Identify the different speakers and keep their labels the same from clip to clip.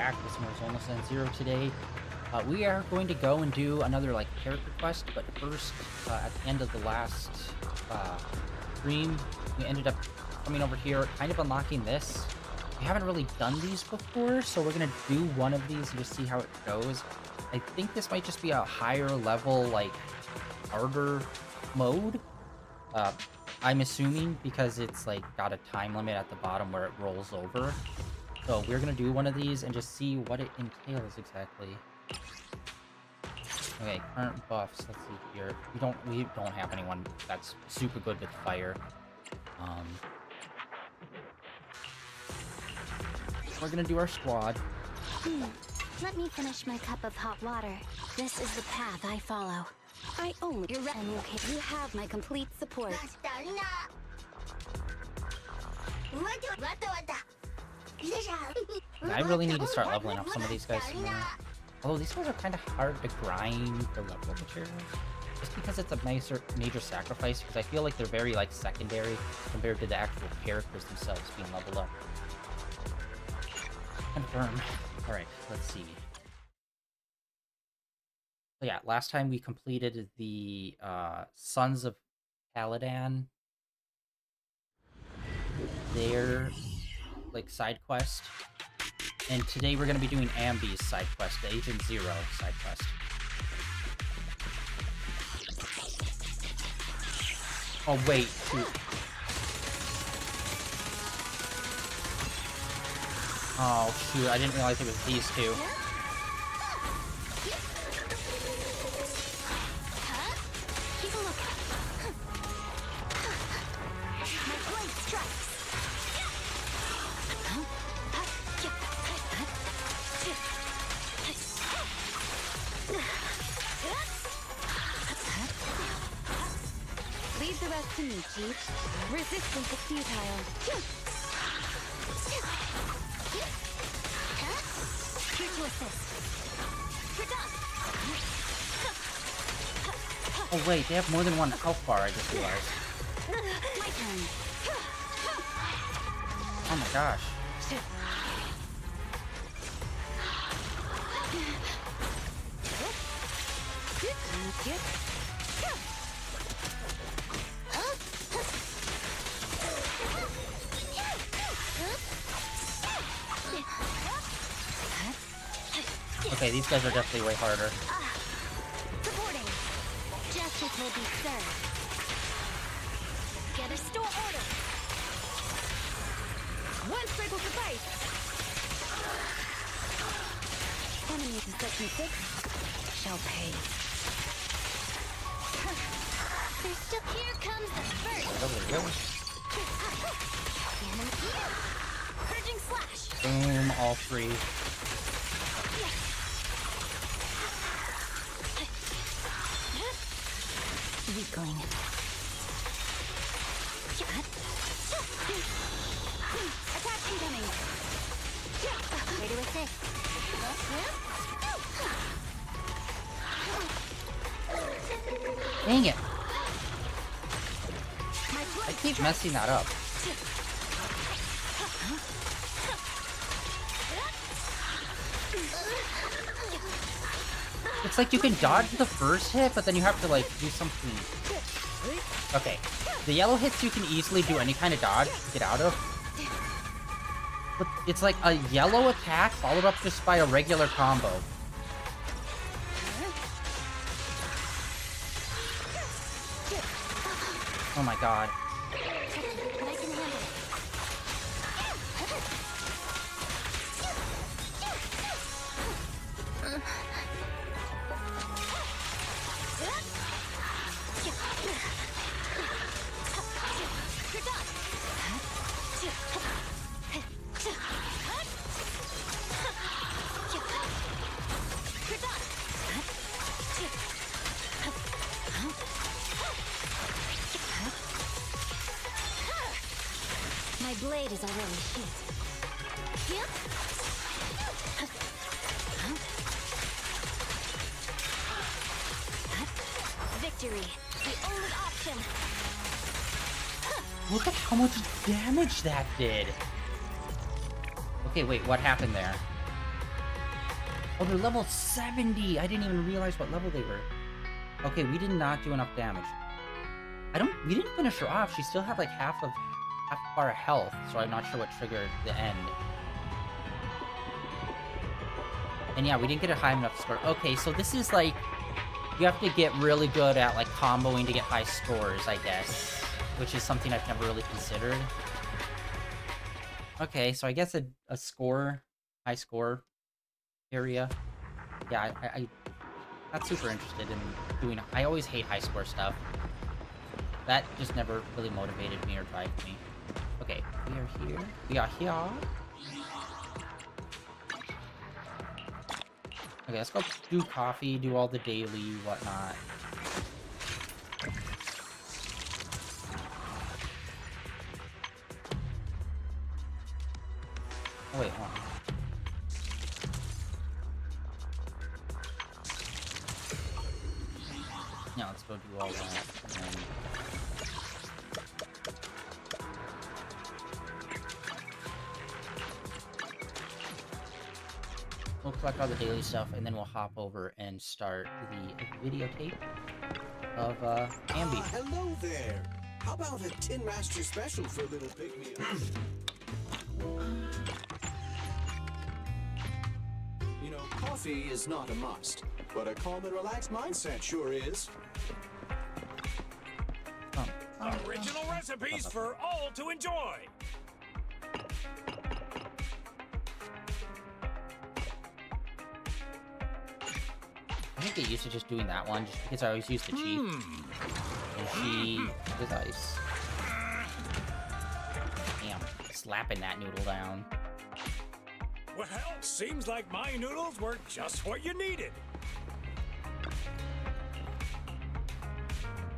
Speaker 1: back with some more Zenless Zone Zero today. We are going to go and do another character quest, but first, at the end of the last stream, we ended up coming over here, kind of unlocking this. We haven't really done these before, so we're gonna do one of these and just see how it goes. I think this might just be a higher level, harder mode. I'm assuming because it's got a time limit at the bottom where it rolls over. So we're gonna do one of these and just see what it entails exactly. Okay, current buffs. Let's see here. We don't have anyone that's super good with fire. We're gonna do our squad.
Speaker 2: Let me finish my cup of hot water. This is the path I follow. You're ready. You have my complete support.
Speaker 1: I really need to start leveling up some of these guys more. Although these guys are kind of hard to grind the level material. Just because it's a major sacrifice, because I feel like they're very secondary compared to the actual characters themselves being leveled up. Confirm. Alright, let's see. So yeah, last time we completed the Sons of Caladan. Their side quest. And today we're going to be doing Ambi's side quest, the Agent Zero side quest. Oh wait, shoot. Oh shoot, I didn't realize it was these two.
Speaker 2: Leave the rest to me, Chief. Resistance is futile. Here to assist.
Speaker 1: Oh wait, they have more than one health bar, I just realized.
Speaker 2: My turn.
Speaker 1: Oh my gosh. Okay, these guys are definitely way harder.
Speaker 2: Supporting. Justice will be served. Get a store order. One strike will suffice. Enemies in section 6 shall pay. There's still here comes the first.
Speaker 1: Oh, there we go.
Speaker 2: Purging slash.
Speaker 1: Boom, all three.
Speaker 2: Weakling. Attack incoming. Ready to assist.
Speaker 1: Dang it! I keep messing that up. It's like you can dodge the first hit, but then you have to do something. Okay, the yellow hits you can easily do any kind of dodge to get out of. But it's like a yellow attack followed up just by a regular combo. Oh my god.
Speaker 2: My blade is already hit. Victory, the only option.
Speaker 1: Look at how much damage that did. Okay, wait, what happened there? Oh, they're level 70! I didn't even realize what level they were. Okay, we did not do enough damage. We didn't finish her off. She still had like half bar of health, so I'm not sure what triggered the end. And yeah, we didn't get a high enough score. Okay, so this is like, you have to get really good at like comboing to get high scores, I guess. Which is something I've never really considered. Okay, so I guess a high score area. Yeah, I'm not super interested in doing, I always hate high score stuff. That just never really motivated me or drive me. Okay, we are here. We are here. Okay, let's go do coffee, do all the daily whatnot. Oh, wait, hold on. Yeah, let's go do all that. And then... we'll collect all the daily stuff, and then we'll hop over and start the videotape of Ambi.
Speaker 3: Hello there. How about a Tin Master special for a little pygmy? You know, coffee is not a must, but a calm and relaxed mindset sure is.
Speaker 4: Original recipes for all to enjoy.
Speaker 1: I think get used to just doing that one, just because I always use the cheat. And she with ice. Damn, slapping that noodle down.
Speaker 4: Well, seems like my noodles were just what you needed.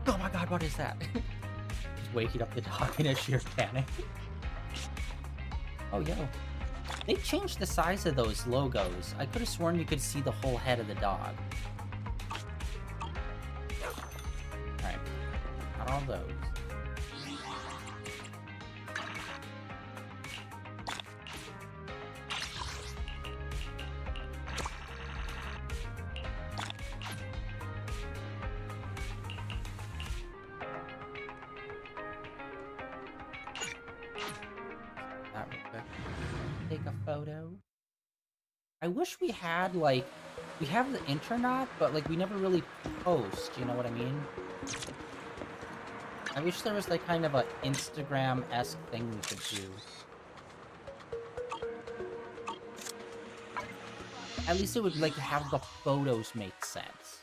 Speaker 1: Oh my god, what is that? Just waking up the dog in a sheer panic. Oh, yo. They changed the size of those logos. I could have sworn you could see the whole head of the dog. Alright. Not all those. That real quick. Take a photo. I wish we had, like, we have the internet, but, like, we never really post, you know what I mean? I wish there was, like, kind of a Instagram-esque thing we could do. At least it would, like, have the photos make sense.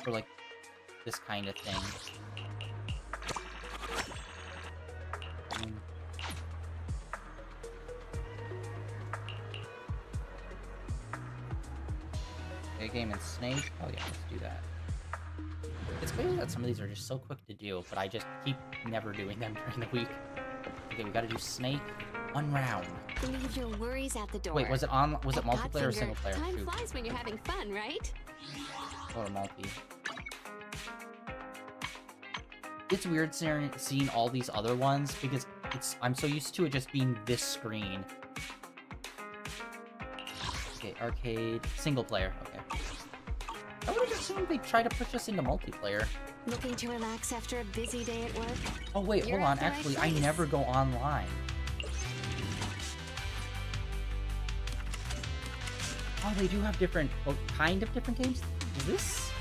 Speaker 1: For, like, this kind of thing. Game and Snake. Oh yeah, let's do that. It's crazy that some of these are just so quick to do, but I just keep never doing them during the week. Okay, we gotta do Snake. One round.
Speaker 2: Leave your worries at the door.
Speaker 1: Wait, was it multiplayer or single player?
Speaker 2: Time
Speaker 1: Shoot.
Speaker 2: flies when you're having fun, right?
Speaker 1: Or multi. It's weird seeing all these other ones because I'm so used to it just being this screen. Okay, arcade, single player. Okay. I would have assumed they'd try to push us into multiplayer.
Speaker 2: Looking to relax after a busy day at work?
Speaker 1: Oh wait,
Speaker 2: You're
Speaker 1: hold on.
Speaker 2: at the right
Speaker 1: Actually, I
Speaker 2: place.
Speaker 1: never go online. Oh, they do have different, kind of different games? Is this?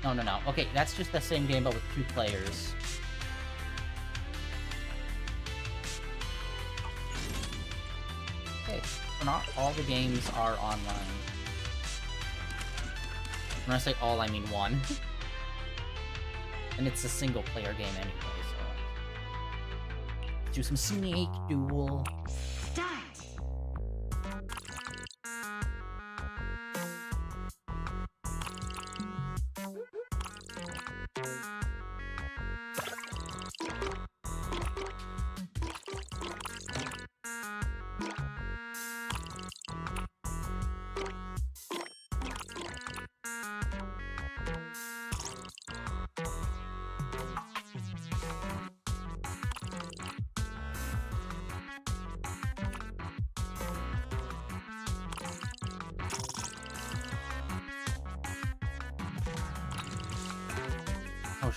Speaker 1: No, no, no. Okay, that's just the same game, but with 2 players. Okay, so not all the games are online. When I say all, I mean one. And it's a single player game anyway, so... Let's do some Snake Duel.
Speaker 2: Start!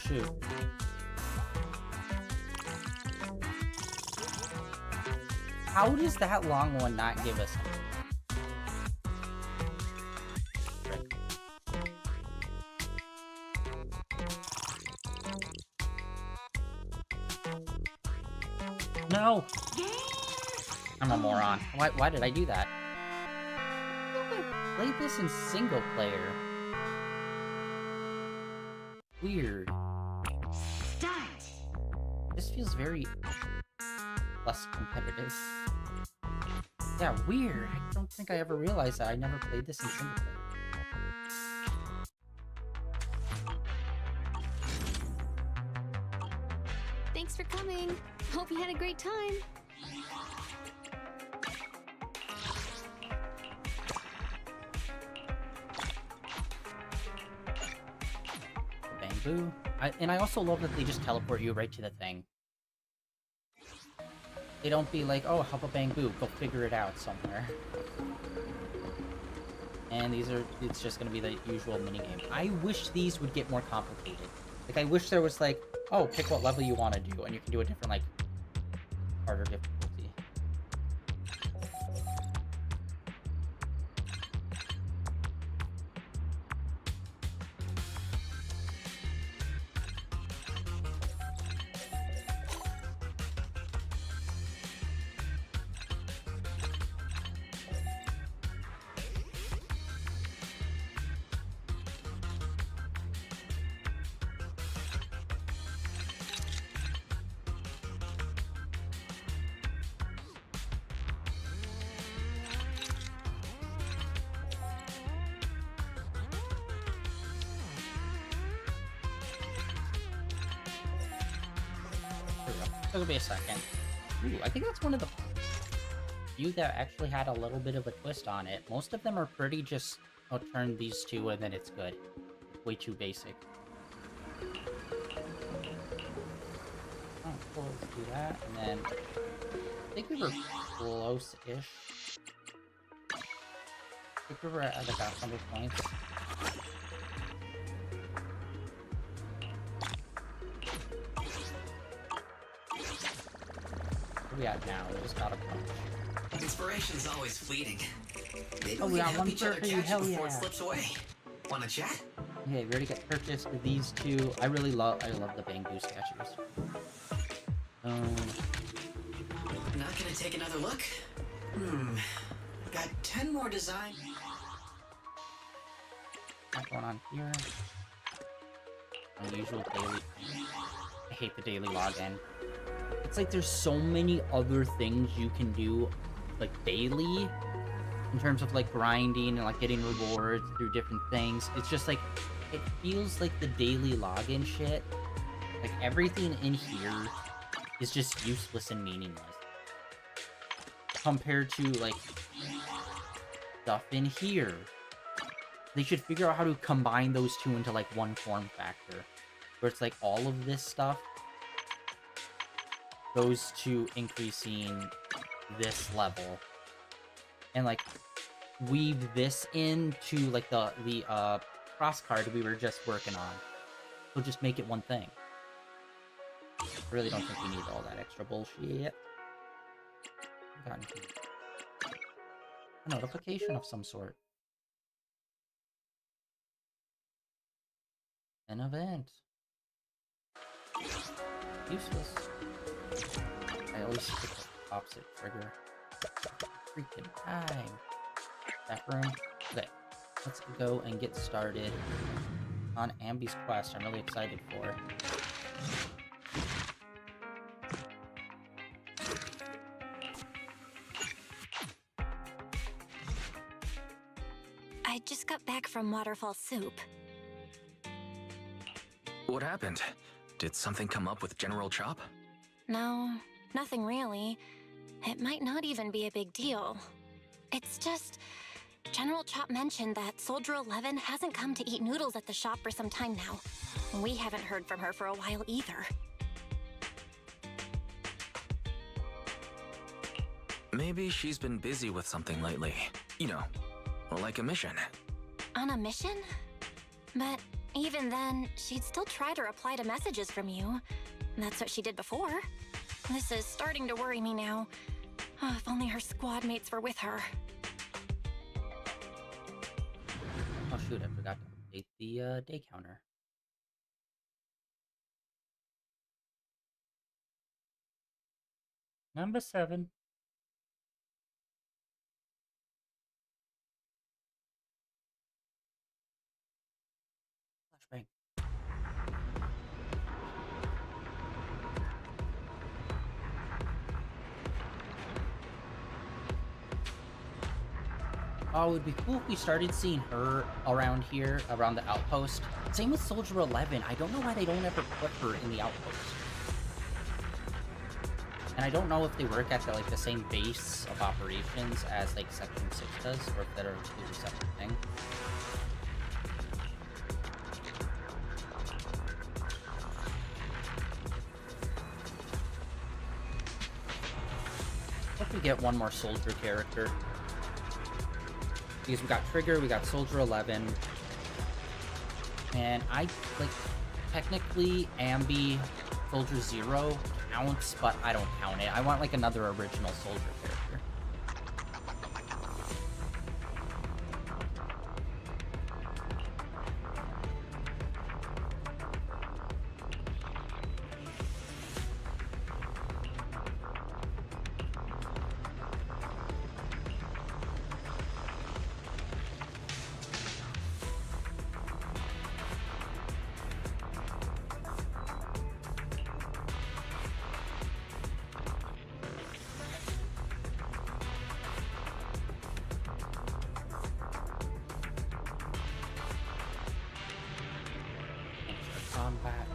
Speaker 1: shoot. How does that long one not give us frick? No! I'm a moron. Why did I do that? I played this in single player. Weird.
Speaker 2: Start.
Speaker 1: This feels very less competitive. Yeah, weird. I don't think I ever realized that. I never played this in single player.
Speaker 2: Thanks for coming. Hope you had a great time.
Speaker 1: Bamboo. And I also love that they just teleport you right to the thing. They don't be like, oh, help a bamboo, go figure it out somewhere. And it's just gonna be the usual minigame. I wish these would get more complicated. Like, I wish there was like, oh, pick what level you want to do, and you can do a different, like, harder difficulty. It'll be a second. Ooh, I think that's one of the few that actually had a little bit of a twist on it. Most of them are pretty just, oh, turn these two and then it's good. Way too basic. Oh, cool, let's do that. And then, I think we were close-ish. I think we were at like 100 points. Where we at now? We just got a bunch.
Speaker 5: Inspiration's always fleeting. Maybe
Speaker 1: Oh,
Speaker 5: we
Speaker 1: we
Speaker 5: can
Speaker 1: got
Speaker 5: help
Speaker 1: one
Speaker 5: each other
Speaker 1: for you,
Speaker 5: catch
Speaker 1: hell
Speaker 5: it before
Speaker 1: yeah.
Speaker 5: it slips away. Wanna chat?
Speaker 1: Okay, we already got purchased with these two. I love the Bangoo statues.
Speaker 5: Not gonna take another look? Got 10 more design.
Speaker 1: What's going on here? Unusual daily. I hate the daily login. It's like there's so many other things you can do, like daily, in terms of like grinding and like getting rewards through different things. It's just like, it feels like the daily login shit, like everything in here is just useless and meaningless. Compared to like stuff in here. They should figure out how to combine those two into like one form factor. Where it's like all of this stuff goes to increasing this level. And like weave this into like the cross card we were just working on. So just make it one thing. I really don't think we need all that extra bullshit. Got anything? A notification of some sort. An event. Useless. I always pick the opposite trigger. Freaking time. That room. Okay. Let's go and get started on Ambi's quest. I'm really excited for it.
Speaker 2: I just got back from Waterfall Soup.
Speaker 6: What happened? Did something come up with General Chop?
Speaker 2: No, nothing really. It might not even be a big deal. It's just... General Chop mentioned that Soldier 11 hasn't come to eat noodles at the shop for some time now. We haven't heard from her for a while either.
Speaker 6: Maybe she's been busy with something lately. You know, like a mission.
Speaker 2: On a mission? But Even then, she'd still try to reply to messages from you. That's what she did before. This is starting to worry me now. Oh, if only her squad mates were with her.
Speaker 1: Oh shoot, I forgot to update the day counter. Number 7. Flashbang. Oh, it would be cool if we started seeing her around here, around the outpost. Same with Soldier 11. I don't know why they don't ever put her in the outpost. And I don't know if they work at the same base of operations as like Section 6 does, or if they're a completely separate thing. Hope we get one more soldier character. Because we got Trigger, we got Soldier 11. And I, like, technically Ambi Soldier Zero counts, but I don't count it. I want, like, another original soldier character. Combat.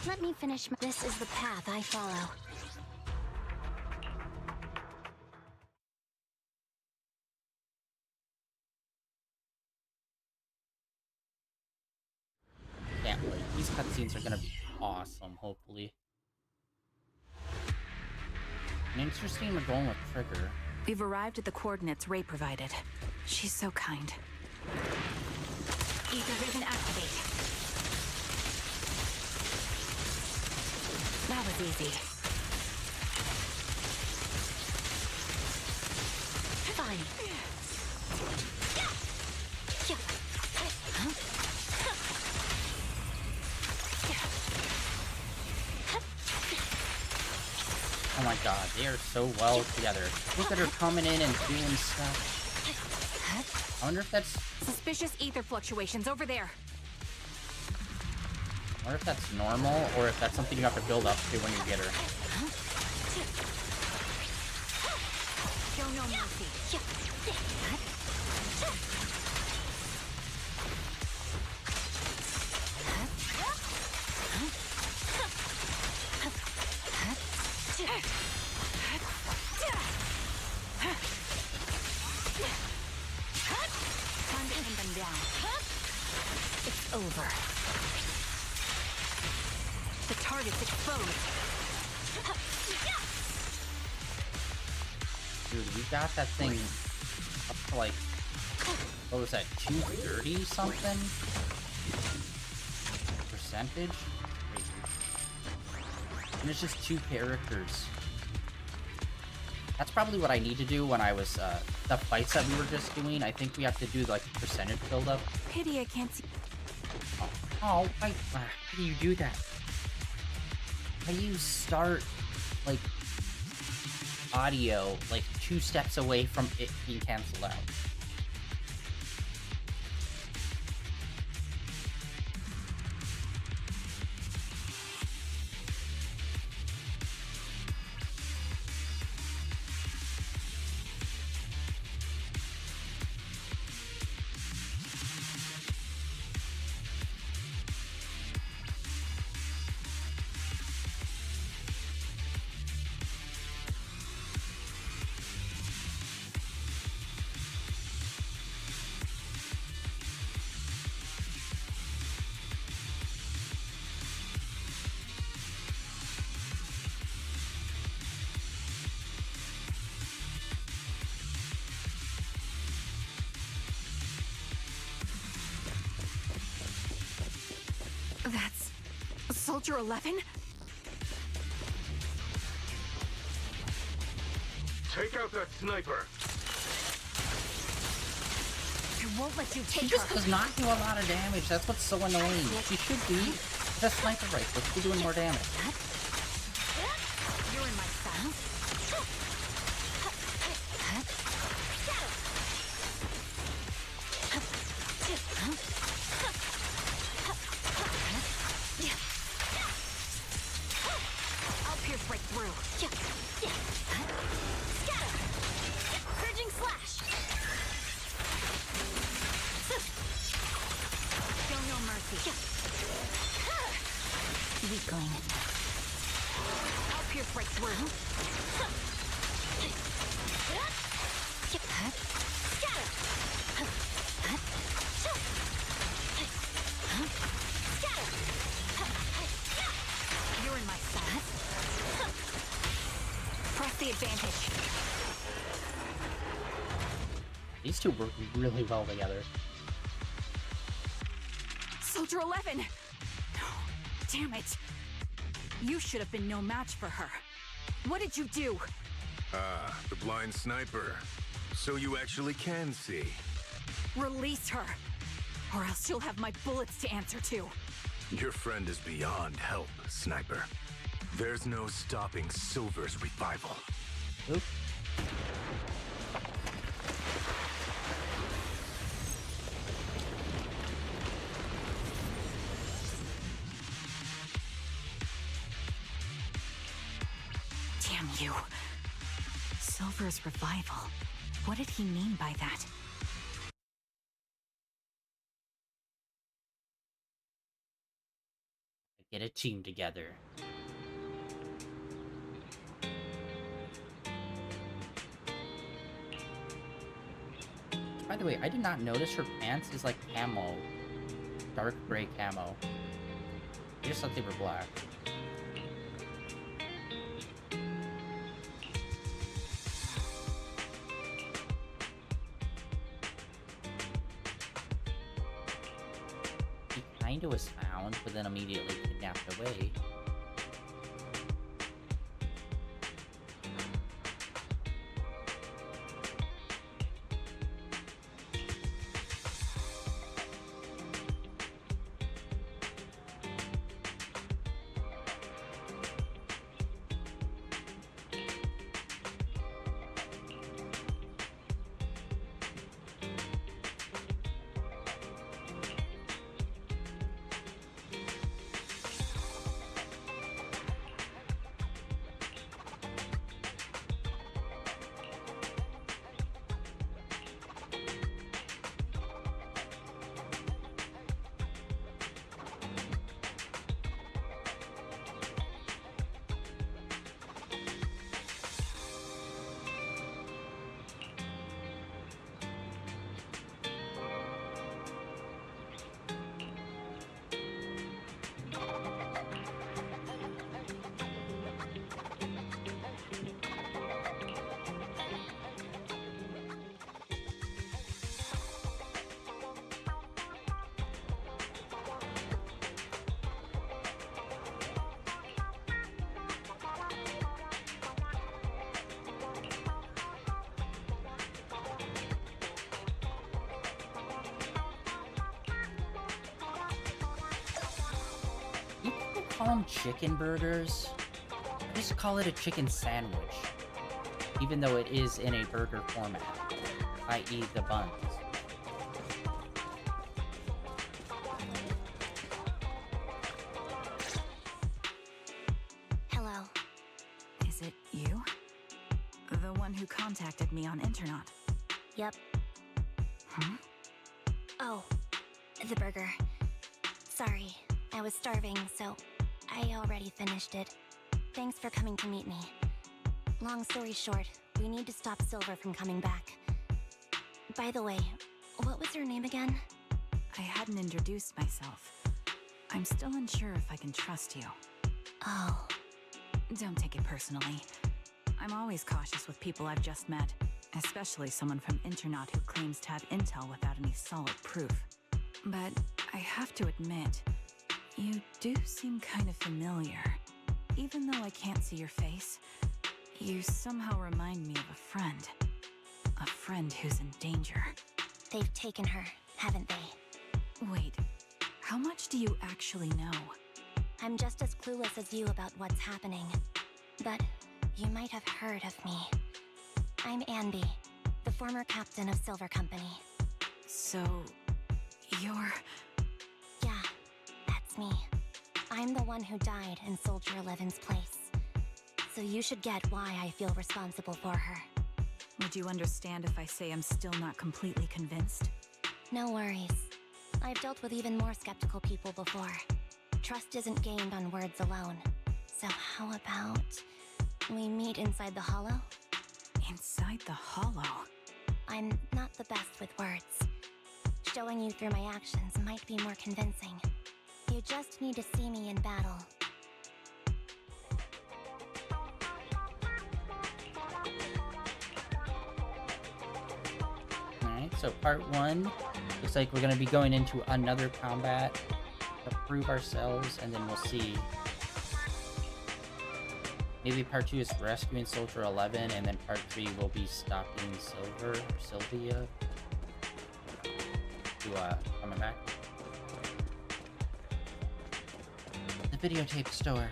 Speaker 2: Let me finish. This is the path I follow.
Speaker 1: Can't wait. These cutscenes are gonna be awesome, hopefully. And interesting, we're going with Trigger.
Speaker 7: We've arrived at the coordinates Ray provided. She's so kind. Ether Vision activate. That was easy.
Speaker 2: Fine.
Speaker 1: Oh my god, they are so well together. Look at her coming in and doing stuff. I wonder if that's...
Speaker 7: Suspicious ether fluctuations over there.
Speaker 1: I wonder if that's normal, or if that's something you have to build up to when you get her.
Speaker 7: Show no mercy. Time to pin them down. It's over. The target's exposed.
Speaker 1: Dude, we got that thing up to like, what was that, 230 something? Percentage? And it's just 2 characters. That's probably what I need to do when I was, the fights that we were just doing. I think we have to do, like, percentage build-up.
Speaker 7: Pity I can't see.
Speaker 1: Oh, how do you do that? How do you start, like, audio, like, 2 steps away from it being canceled out?
Speaker 7: That's Soldier 11?
Speaker 8: Take out that sniper.
Speaker 7: I won't let you
Speaker 1: She
Speaker 7: take
Speaker 1: just
Speaker 7: her.
Speaker 1: does not do a lot of damage. That's what's so annoying. She should be the sniper rifle. She'd be doing more damage.
Speaker 7: You're in my sight. I'll pierce right through. Scatter! Purging slash! Show no mercy. Weakling. I'll pierce right through. You're in my sight. Press the advantage.
Speaker 1: These two work really well together.
Speaker 7: Soldier 11! Damn it. You should have been no match for her. What did you do?
Speaker 8: Ah, the blind sniper. So you actually can see.
Speaker 7: Release her, or else you'll have my bullets to answer to.
Speaker 8: Your friend is beyond help, sniper. There's no stopping Silver's revival.
Speaker 1: Oop.
Speaker 7: Damn you. Silver's revival. What did he mean by that?
Speaker 1: Get a team together. By the way, I did not notice her pants is like camo. Dark gray camo. I just thought they were black. He kinda was found, but then immediately kidnapped away. You can't call them chicken burgers. Just call it a chicken sandwich. Even though it is in a burger format, i.e. the buns.
Speaker 2: Hello.
Speaker 7: Is it you? The one who contacted me on Internet?
Speaker 2: Yep.
Speaker 7: Huh?
Speaker 2: Oh, the burger. Sorry, I was starving, so I already finished it. Thanks for coming to meet me. Long story short, we need to stop Silver from coming back. By the way, what was your name again?
Speaker 7: I hadn't introduced myself. I'm still unsure if I can trust you.
Speaker 2: Oh,
Speaker 7: Don't take it personally. I'm always cautious with people I've just met, especially someone from Internet who claims to have intel without any solid proof. But I have to admit, You do seem kind of familiar. Even though I can't see your face, you somehow remind me of a friend. A friend who's in danger.
Speaker 2: They've taken her, haven't they?
Speaker 7: Wait, how much do you actually know?
Speaker 2: I'm just as clueless as you about what's happening. But you might have heard of me. I'm Anby, the former captain of Silver Company.
Speaker 7: So, you're...
Speaker 2: Yeah, that's me. I'm the one who died in Soldier 11's place. So you should get why I feel responsible for her.
Speaker 7: Would you understand if I say I'm still not completely convinced?
Speaker 2: No worries. I've dealt with even more skeptical people before. Trust isn't gained on words alone. So how about we meet inside the hollow?
Speaker 7: Inside the hollow?
Speaker 2: I'm not the best with words. Showing you through my actions might be more convincing. You just need to see me in battle.
Speaker 1: Alright, so part 1. Looks like we're going to be going into another combat to prove ourselves, and then we'll see. Maybe part 2 is rescuing Soldier 11, and then part 3 will be stopping Sylvia to coming back. The videotape store.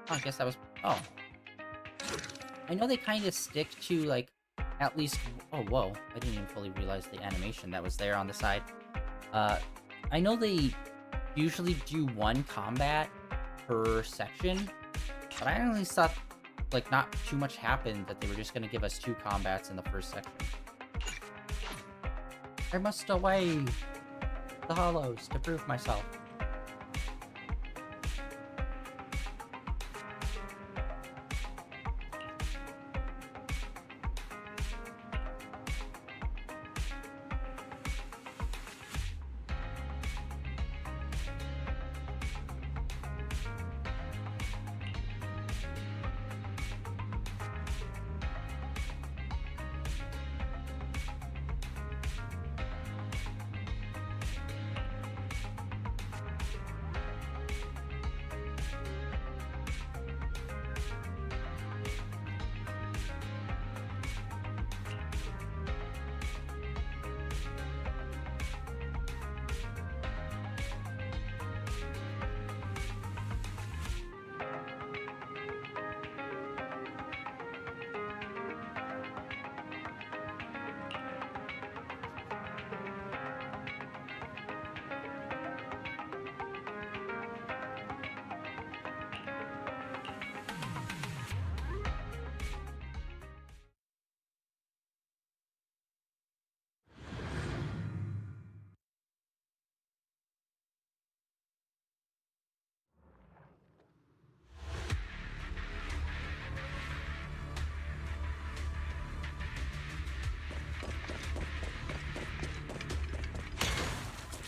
Speaker 1: Oh, I guess that was... Oh. I know they kind of stick to, like, at least... Oh, whoa. I didn't even fully realize the animation that was there on the side. I know they usually do one combat per section, but I only thought, like, not too much happened, that they were just going to give us 2 combats in the first section. I must away the hollows to prove myself.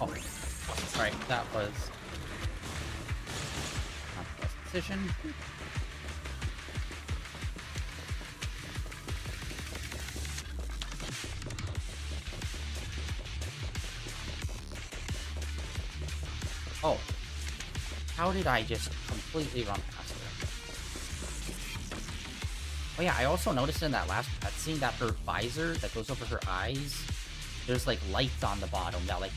Speaker 1: Oh, right, that was not the best decision. Oh. How did I just completely run past her? Oh yeah, I also noticed in that last cutscene that her visor that goes over her eyes, there's like lights on the bottom that like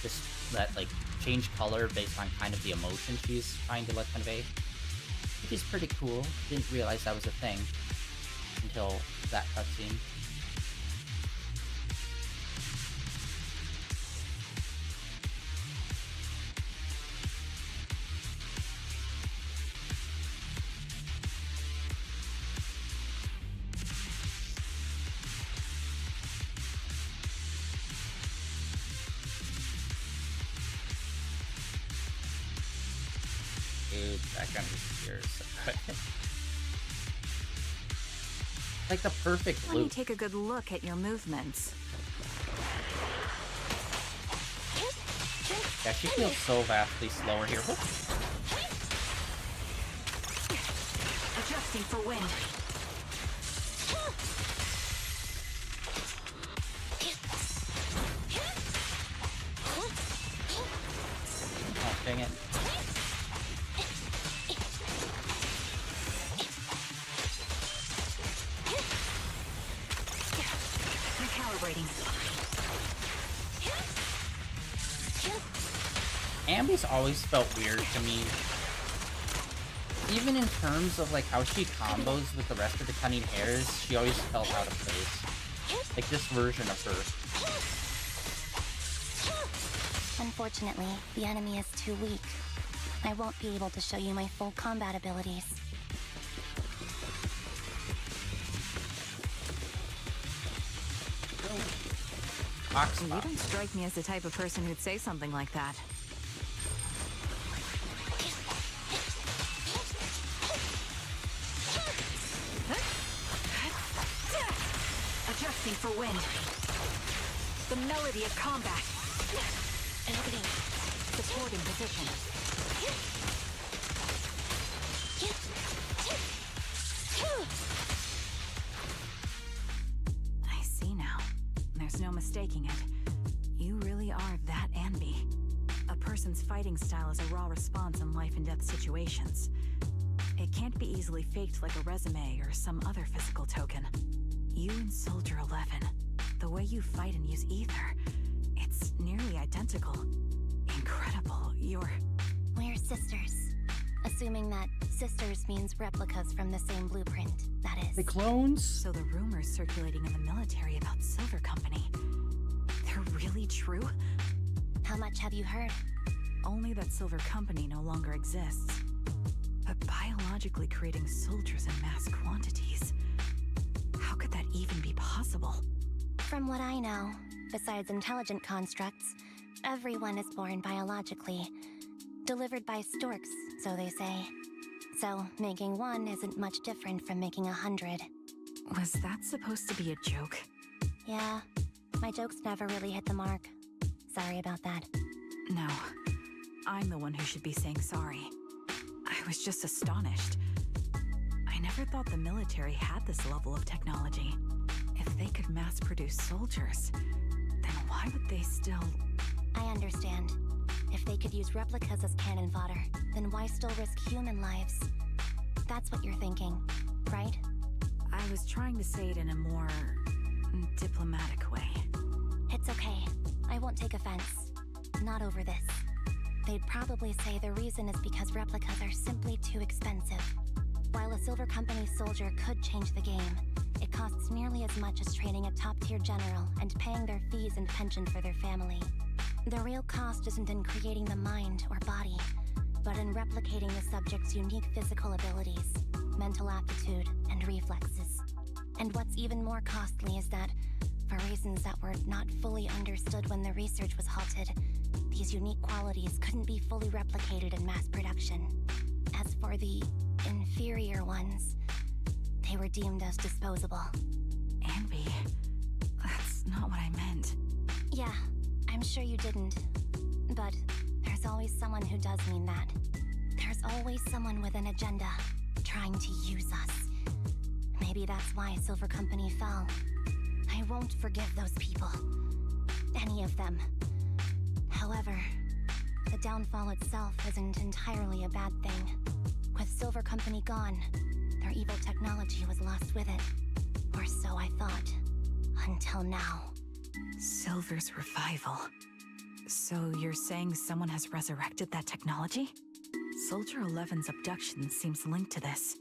Speaker 1: just that like change color based on kind of the emotion she's trying to like convey. Which is pretty cool. Didn't realize that was a thing until that cutscene. Dude, that gun is here so good. Like the perfect
Speaker 7: When you
Speaker 1: loop.
Speaker 7: take a good look at your movements.
Speaker 1: Yeah, she feels so vastly slower here. Whoop.
Speaker 7: Adjusting for wind.
Speaker 1: Oh, dang it.
Speaker 7: Recalibrating.
Speaker 1: Ambi's always felt weird to me. Even in terms of like how she combos with the rest of the cunning hairs, she always felt out of place. Like this version of her.
Speaker 2: Unfortunately, the enemy is too weak. I won't be able to show you my full combat abilities.
Speaker 1: Ox
Speaker 7: You
Speaker 1: Pop.
Speaker 7: don't strike me as the type of person who'd say something like that. Adjusting for wind. The melody of combat. Supporting position. I see now. There's no mistaking it. You really are that Anby. A person's fighting style is a raw response in life and death situations. It can't be easily faked like a resume or some other physical token. You and Soldier 11, the way you fight and use ether, it's nearly identical. Incredible.
Speaker 2: We're sisters. Assuming that sisters means replicas from the same blueprint, that is.
Speaker 1: The clones?
Speaker 7: So the rumors circulating in the military about Silver Company, they're really true?
Speaker 2: How much have you heard?
Speaker 7: Only that Silver Company no longer exists. But biologically creating soldiers in mass quantities, how could that even be possible?
Speaker 2: From what I know, besides intelligent constructs, everyone is born biologically. Delivered by storks, so they say. So, making one isn't much different from making 100.
Speaker 7: Was that supposed to be a joke?
Speaker 2: Yeah, my jokes never really hit the mark. Sorry about that.
Speaker 7: No, I'm the one who should be saying sorry. I was just astonished. I never thought the military had this level of technology. If they could mass produce soldiers, then why would they still...
Speaker 2: I understand. If they could use replicas as cannon fodder, then why still risk human lives? That's what you're thinking, right?
Speaker 7: I was trying to say it in a more diplomatic way.
Speaker 2: It's okay. I won't take offense. Not over this. They'd probably say the reason is because replicas are simply too expensive. While a Silver Company soldier could change the game, it costs nearly as much as training a top-tier general and paying their fees and pension for their family. The real cost isn't in creating the mind or body, but in replicating the subject's unique physical abilities, mental aptitude, and reflexes. And what's even more costly is that, for reasons that were not fully understood when the research was halted, these unique qualities couldn't be fully replicated in mass production. As for the inferior ones, they were deemed as disposable.
Speaker 7: Anby, that's not what I meant.
Speaker 2: Yeah, I'm sure you didn't. But there's always someone who does mean that. There's always someone with an agenda, trying to use us. Maybe that's why Silver Company fell. I won't forgive those people. Any of them. However, the downfall itself isn't entirely a bad thing. With Silver Company gone, their evil technology was lost with it. Or so I thought. Until now.
Speaker 7: Silver's revival. So you're saying someone has resurrected that technology? Soldier 11's abduction seems linked to this.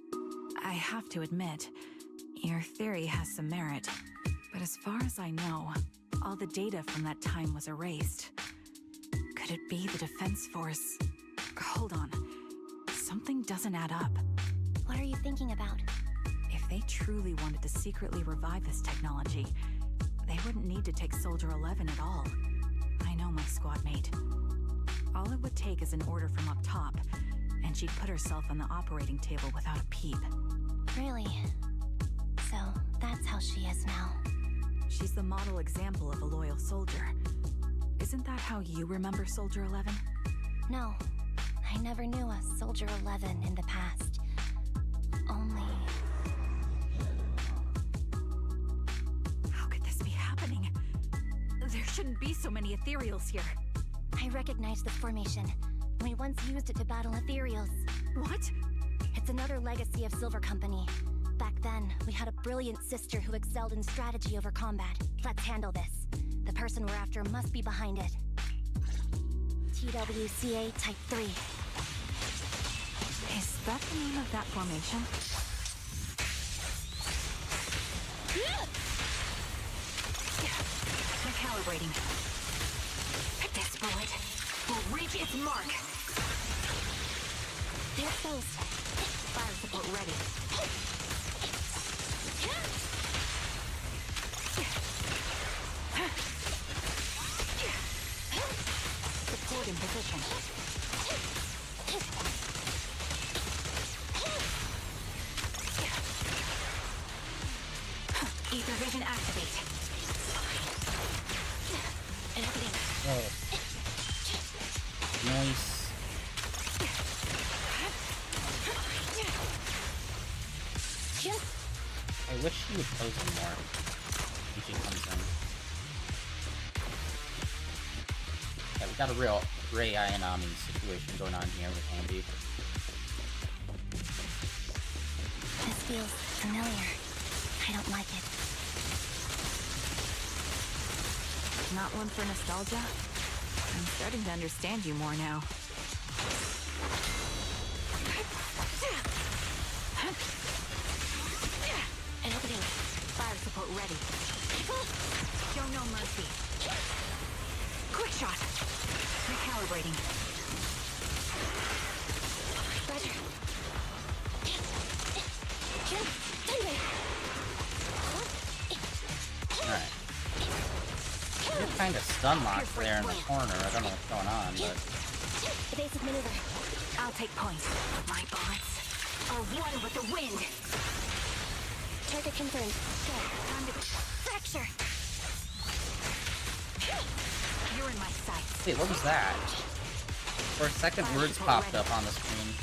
Speaker 7: I have to admit, your theory has some merit. But as far as I know, all the data from that time was erased. Could it be the Defense Force? Hold on. Something doesn't add up.
Speaker 2: What are you thinking about?
Speaker 7: If they truly wanted to secretly revive this technology, they wouldn't need to take Soldier 11 at all. I know my squad mate. All it would take is an order from up top, and she'd put herself on the operating table without a peep.
Speaker 2: Really? So, that's how she is now.
Speaker 7: She's the model example of a loyal soldier. Isn't that how you remember Soldier 11?
Speaker 2: No, I never knew a Soldier 11 in the past. Only...
Speaker 7: How could this be happening? There shouldn't be so many Ethereals here.
Speaker 2: I recognize this formation. We once used it to battle Ethereals.
Speaker 7: What?
Speaker 2: It's another legacy of Silver Company. Back then, we had a brilliant sister who excelled in strategy over combat. Let's handle this. The person we're after must be behind it. TWCA Type 3.
Speaker 7: Is that the name of that formation? Recalibrating. This bullet will reach its mark.
Speaker 2: They're exposed.
Speaker 7: Fire support ready. Support in position. Ether vision activate.
Speaker 1: Oh. Nice. I wish she would pose me more when she comes in. Yeah, we got a real Ray Ayanami situation going on here with Andy.
Speaker 2: This feels familiar. I don't like it.
Speaker 7: Not one for nostalgia? I'm starting to understand you more now.
Speaker 2: An opening.
Speaker 7: Fire support ready. Show no mercy. Quick shot. Recalibrating.
Speaker 2: Roger.
Speaker 1: Alright. You're kind of stun locked there in the corner. I don't know what's going on, but...
Speaker 2: Evasive maneuver.
Speaker 7: I'll take points. My bullets are one with the wind.
Speaker 2: Target confirmed. Good.
Speaker 7: Time to fracture. You're in my sights.
Speaker 1: Wait, what was that? For a second, words popped up on the screen.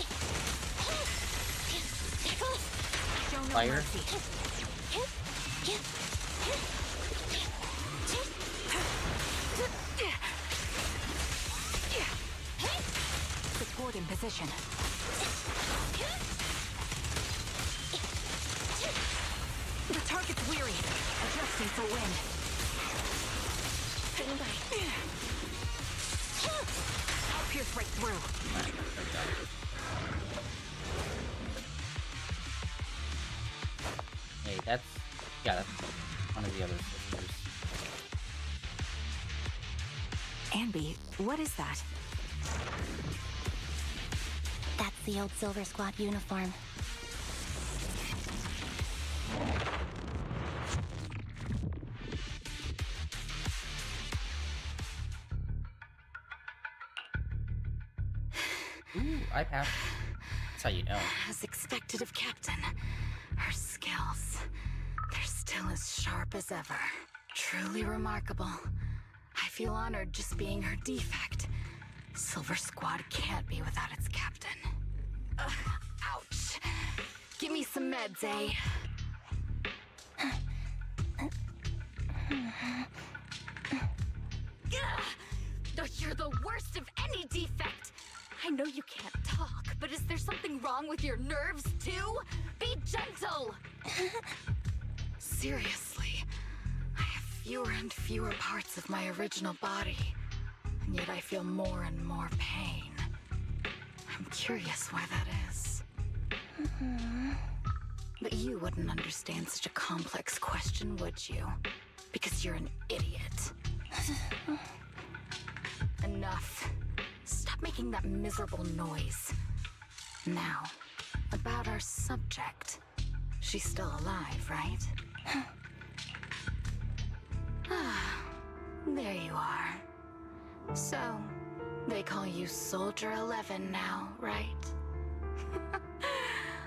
Speaker 7: Show no
Speaker 1: Fire?
Speaker 7: mercy. Support in position. The target's weary. Adjusting for wind.
Speaker 2: Hanging by.
Speaker 7: I'll pierce right through.
Speaker 1: Alright, there we go. Hey, that's... yeah, that's one of the other sisters.
Speaker 7: Anby, what is that?
Speaker 2: That's the old Silver Squad uniform.
Speaker 1: Ooh, I passed. That's how you know.
Speaker 7: As expected of Captain. Her skills, they're still as sharp as ever. Truly remarkable. I feel honored just being her defect. Silver Squad can't be without its captain. Ouch. Give me some meds, eh?
Speaker 9: You're the worst of any defect! I know you can't talk, but is there something wrong with your nerves, too? Be gentle! Seriously, I have fewer and fewer parts of my original body, and yet I feel more and more pain. I'm curious why that is. But you wouldn't understand such a complex question, would you? Because you're an idiot. Enough. Stop making that miserable noise. Now, about our subject. She's still alive, right? Ah, there you are. So, they call you Soldier 11 now, right?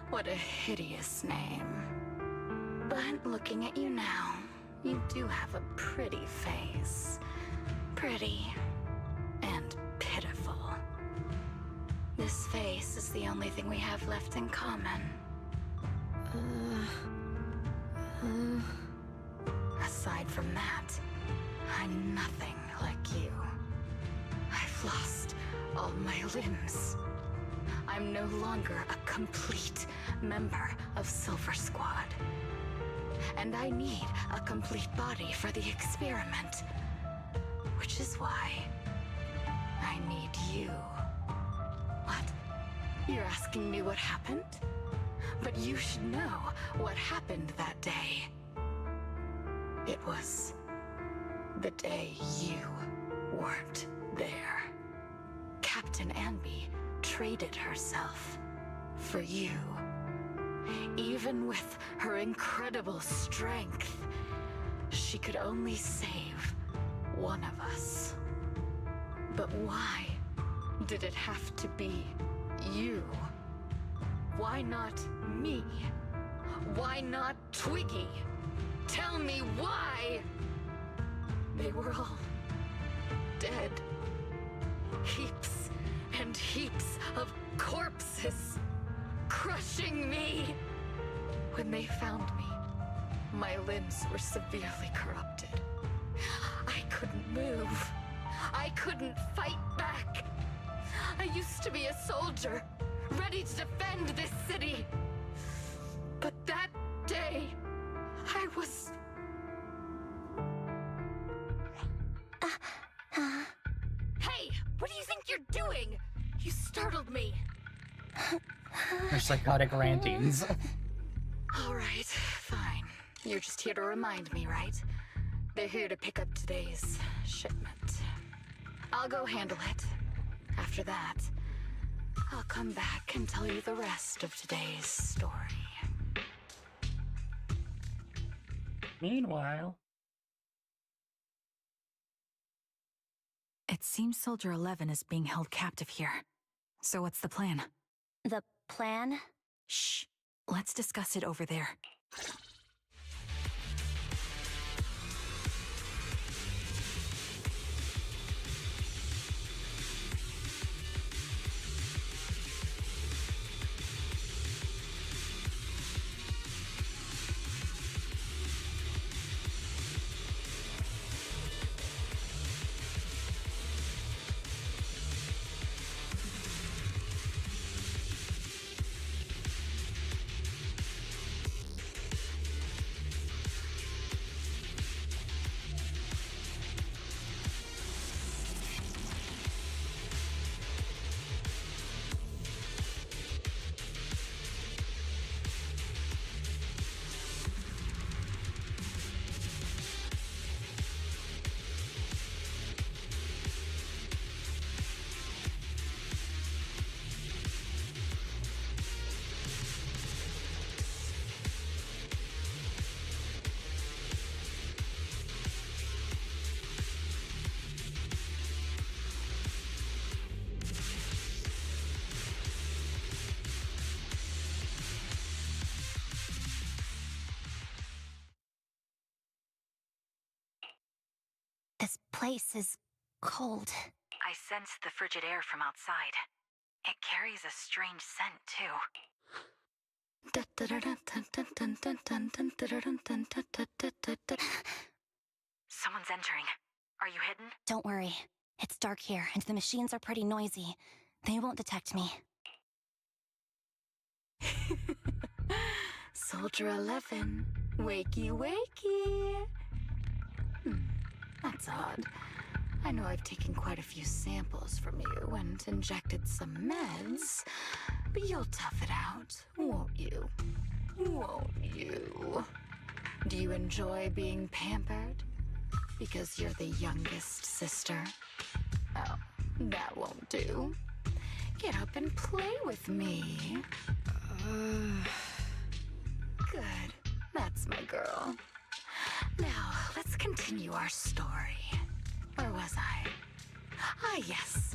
Speaker 9: What a hideous name. But looking at you now, you do have a pretty face. Pretty and pitiful. This face is the only thing we have left in common. Aside from that, I'm nothing like you. I've lost all my limbs. I'm no longer a complete member of Silver Squad. And I need a complete body for the experiment. Which is why I need you. What? You're asking me what happened? But you should know what happened that day. It was the day you weren't there. Captain Anby traded herself for you. Even with her incredible strength, she could only save one of us. But why did it have to be you? Why not me? Why not Twiggy? Tell me why! They were all dead. Heaps and heaps of corpses, crushing me. When they found me, my limbs were severely corrupted. I couldn't move. I couldn't fight back. I used to be a soldier, ready to defend this city. But that day, I was... Hey, what do you think you're doing? You startled me.
Speaker 1: Her psychotic rantings.
Speaker 9: All right, fine. You're just here to remind me, right? They're here to pick up today's shipment. I'll go handle it. After that, I'll come back and tell you the rest of today's story.
Speaker 1: Meanwhile...
Speaker 7: It seems Soldier 11 is being held captive here. So what's the plan?
Speaker 2: The plan?
Speaker 7: Shh. Let's discuss it over there.
Speaker 2: This place is cold.
Speaker 7: I sense the frigid air from outside. It carries a strange scent, too. Someone's entering. Are you hidden?
Speaker 2: Don't worry. It's dark here, and the machines are pretty noisy. They won't detect me.
Speaker 9: Soldier 11, wakey wakey. That's odd. I know I've taken quite a few samples from you and injected some meds, but you'll tough it out, won't you? Won't you? Do you enjoy being pampered? Because you're the youngest sister? Oh, that won't do. Get up and play with me. Good. That's my girl. Now, let's continue our story. Where was I? Ah, yes.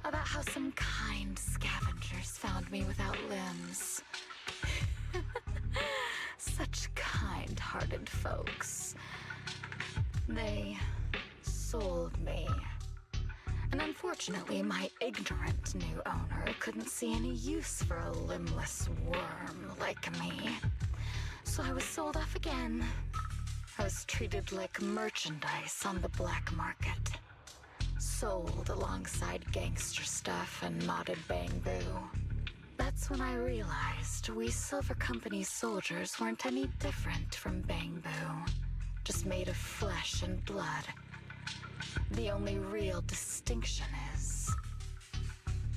Speaker 9: About how some kind scavengers found me without limbs. Such kind-hearted folks. They sold me. And unfortunately, my ignorant new owner couldn't see any use for a limbless worm like me. So I was sold off again. I was treated like merchandise on the black market. Sold alongside gangster stuff and modded bamboo. That's when I realized we Silver Company soldiers weren't any different from bamboo. Just made of flesh and blood. The only real distinction is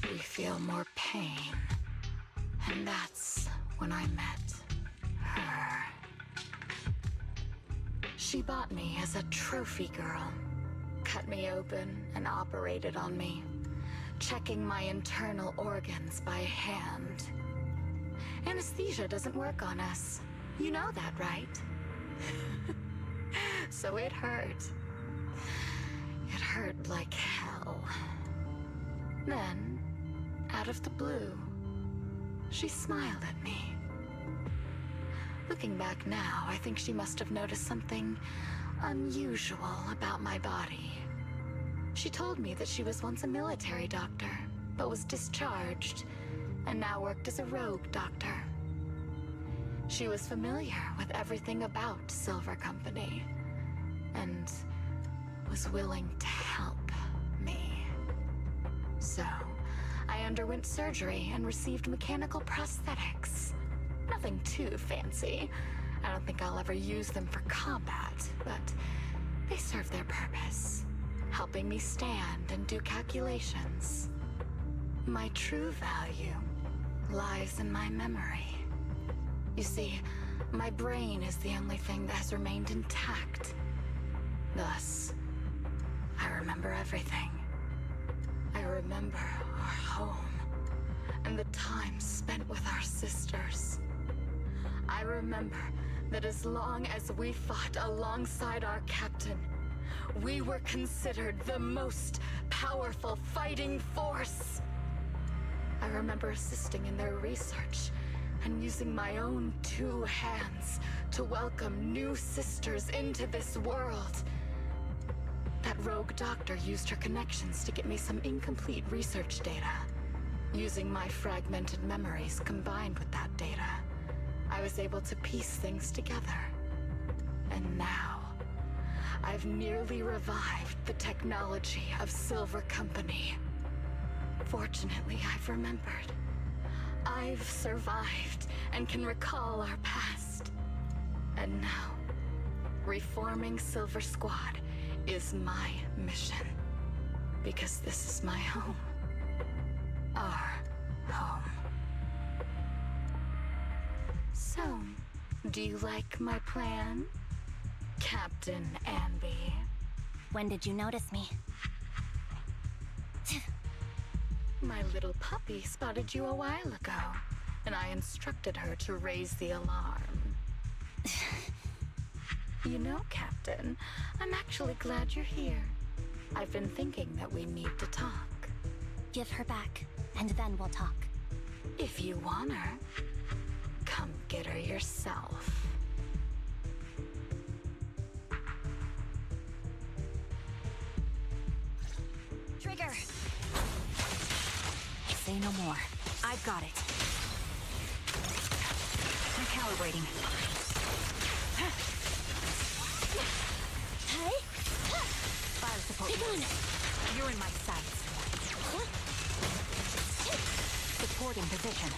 Speaker 9: we feel more pain. And that's when I met her. She bought me as a trophy girl, cut me open and operated on me, checking my internal organs by hand. Anesthesia doesn't work on us. You know that, right? So it hurt. It hurt like hell. Then, out of the blue, she smiled at me. Looking back now, I think she must have noticed something unusual about my body. She told me that she was once a military doctor, but was discharged, and now worked as a rogue doctor. She was familiar with everything about Silver Company, and was willing to help me. So, I underwent surgery and received mechanical prosthetics. Nothing too fancy. I don't think I'll ever use them for combat, but they serve their purpose, helping me stand and do calculations. My true value lies in my memory. You see, my brain is the only thing that has remained intact. Thus, I remember everything. I remember our home and the time spent with our sisters. I remember that as long as we fought alongside our captain, we were considered the most powerful fighting force. I remember assisting in their research and using my own 2 hands to welcome new sisters into this world. That rogue doctor used her connections to get me some incomplete research data. Using my fragmented memories combined with that data, I was able to piece things together. And now, I've nearly revived the technology of Silver Company. Fortunately, I've remembered. I've survived and can recall our past. And now, reforming Silver Squad is my mission. Because this is my home. Our home. So, do you like my plan, Captain Anby?
Speaker 2: When did you notice me?
Speaker 9: My little puppy spotted you a while ago, and I instructed her to raise the alarm. You know, Captain, I'm actually glad you're here. I've been thinking that we need to talk.
Speaker 2: Give her back, and then we'll talk.
Speaker 9: If you want her, come get her yourself.
Speaker 2: Trigger!
Speaker 7: Say no more. I've got it. Recalibrating.
Speaker 2: Hey!
Speaker 7: Fire support.
Speaker 2: Take on!
Speaker 7: You're in my sights. Supporting position.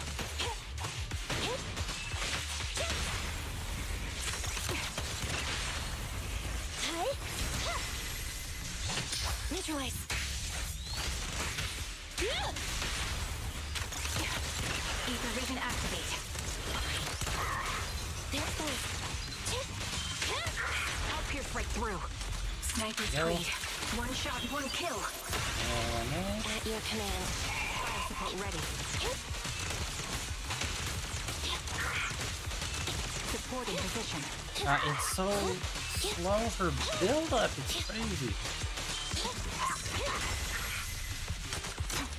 Speaker 2: Neutralize.
Speaker 7: Ether vision activate.
Speaker 2: There goes.
Speaker 7: I'll pierce right through. Sniper's
Speaker 1: Yo.
Speaker 7: clean. One shot, one kill.
Speaker 2: At your command.
Speaker 7: Fire support ready. Supporting position.
Speaker 1: It's so slow for build-up. It's crazy.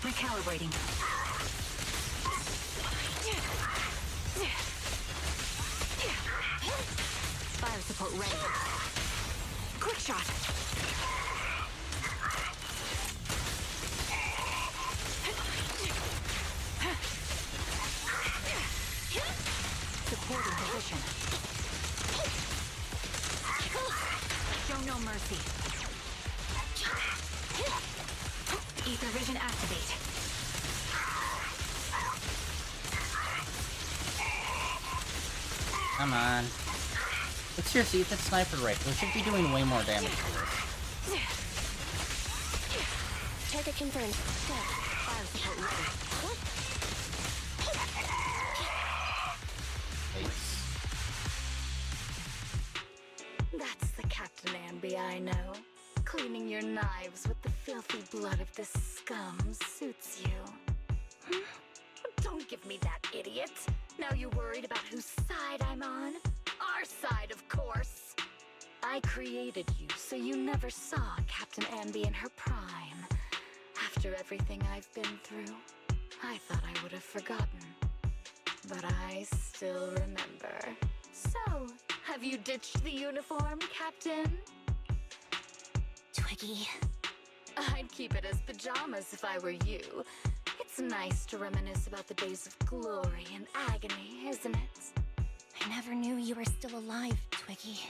Speaker 7: Recalibrating. Fire support ready. Quick shot. Supporting position. Show no mercy. Ether vision activate.
Speaker 1: Come on. But seriously, if it's sniper rifle, it should be doing way more damage to this.
Speaker 2: Target confirmed. Good.
Speaker 7: Fire support ready.
Speaker 9: That's the Captain Ambi I know. Cleaning your knives with the filthy blood of this scum suits you. Don't give me that, idiot. Now you're worried about whose side I'm on? Our side, of course. I created you so you never saw Captain Ambi in her prime. After everything I've been through, I thought I would have forgotten. But I still remember. So, have you ditched the uniform, Captain?
Speaker 2: Twiggy.
Speaker 9: I'd keep it as pajamas if I were you. It's nice to reminisce about the days of glory and agony, isn't it?
Speaker 2: I never knew you were still alive, Twiggy.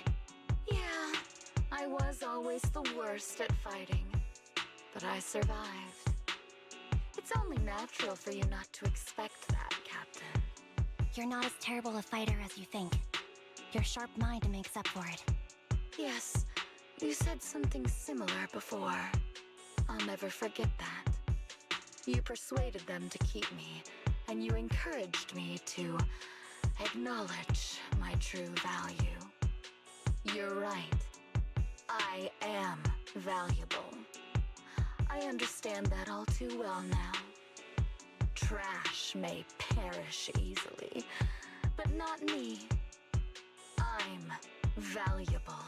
Speaker 9: Yeah, I was always the worst at fighting. But I survived. It's only natural for you not to expect that, Captain.
Speaker 2: You're not as terrible a fighter as you think. Your sharp mind makes up for it.
Speaker 9: Yes, you said something similar before. I'll never forget that. You persuaded them to keep me, and you encouraged me to acknowledge my true value. You're right. I am valuable. I understand that all too well now. Trash may perish easily, but not me. I'm valuable.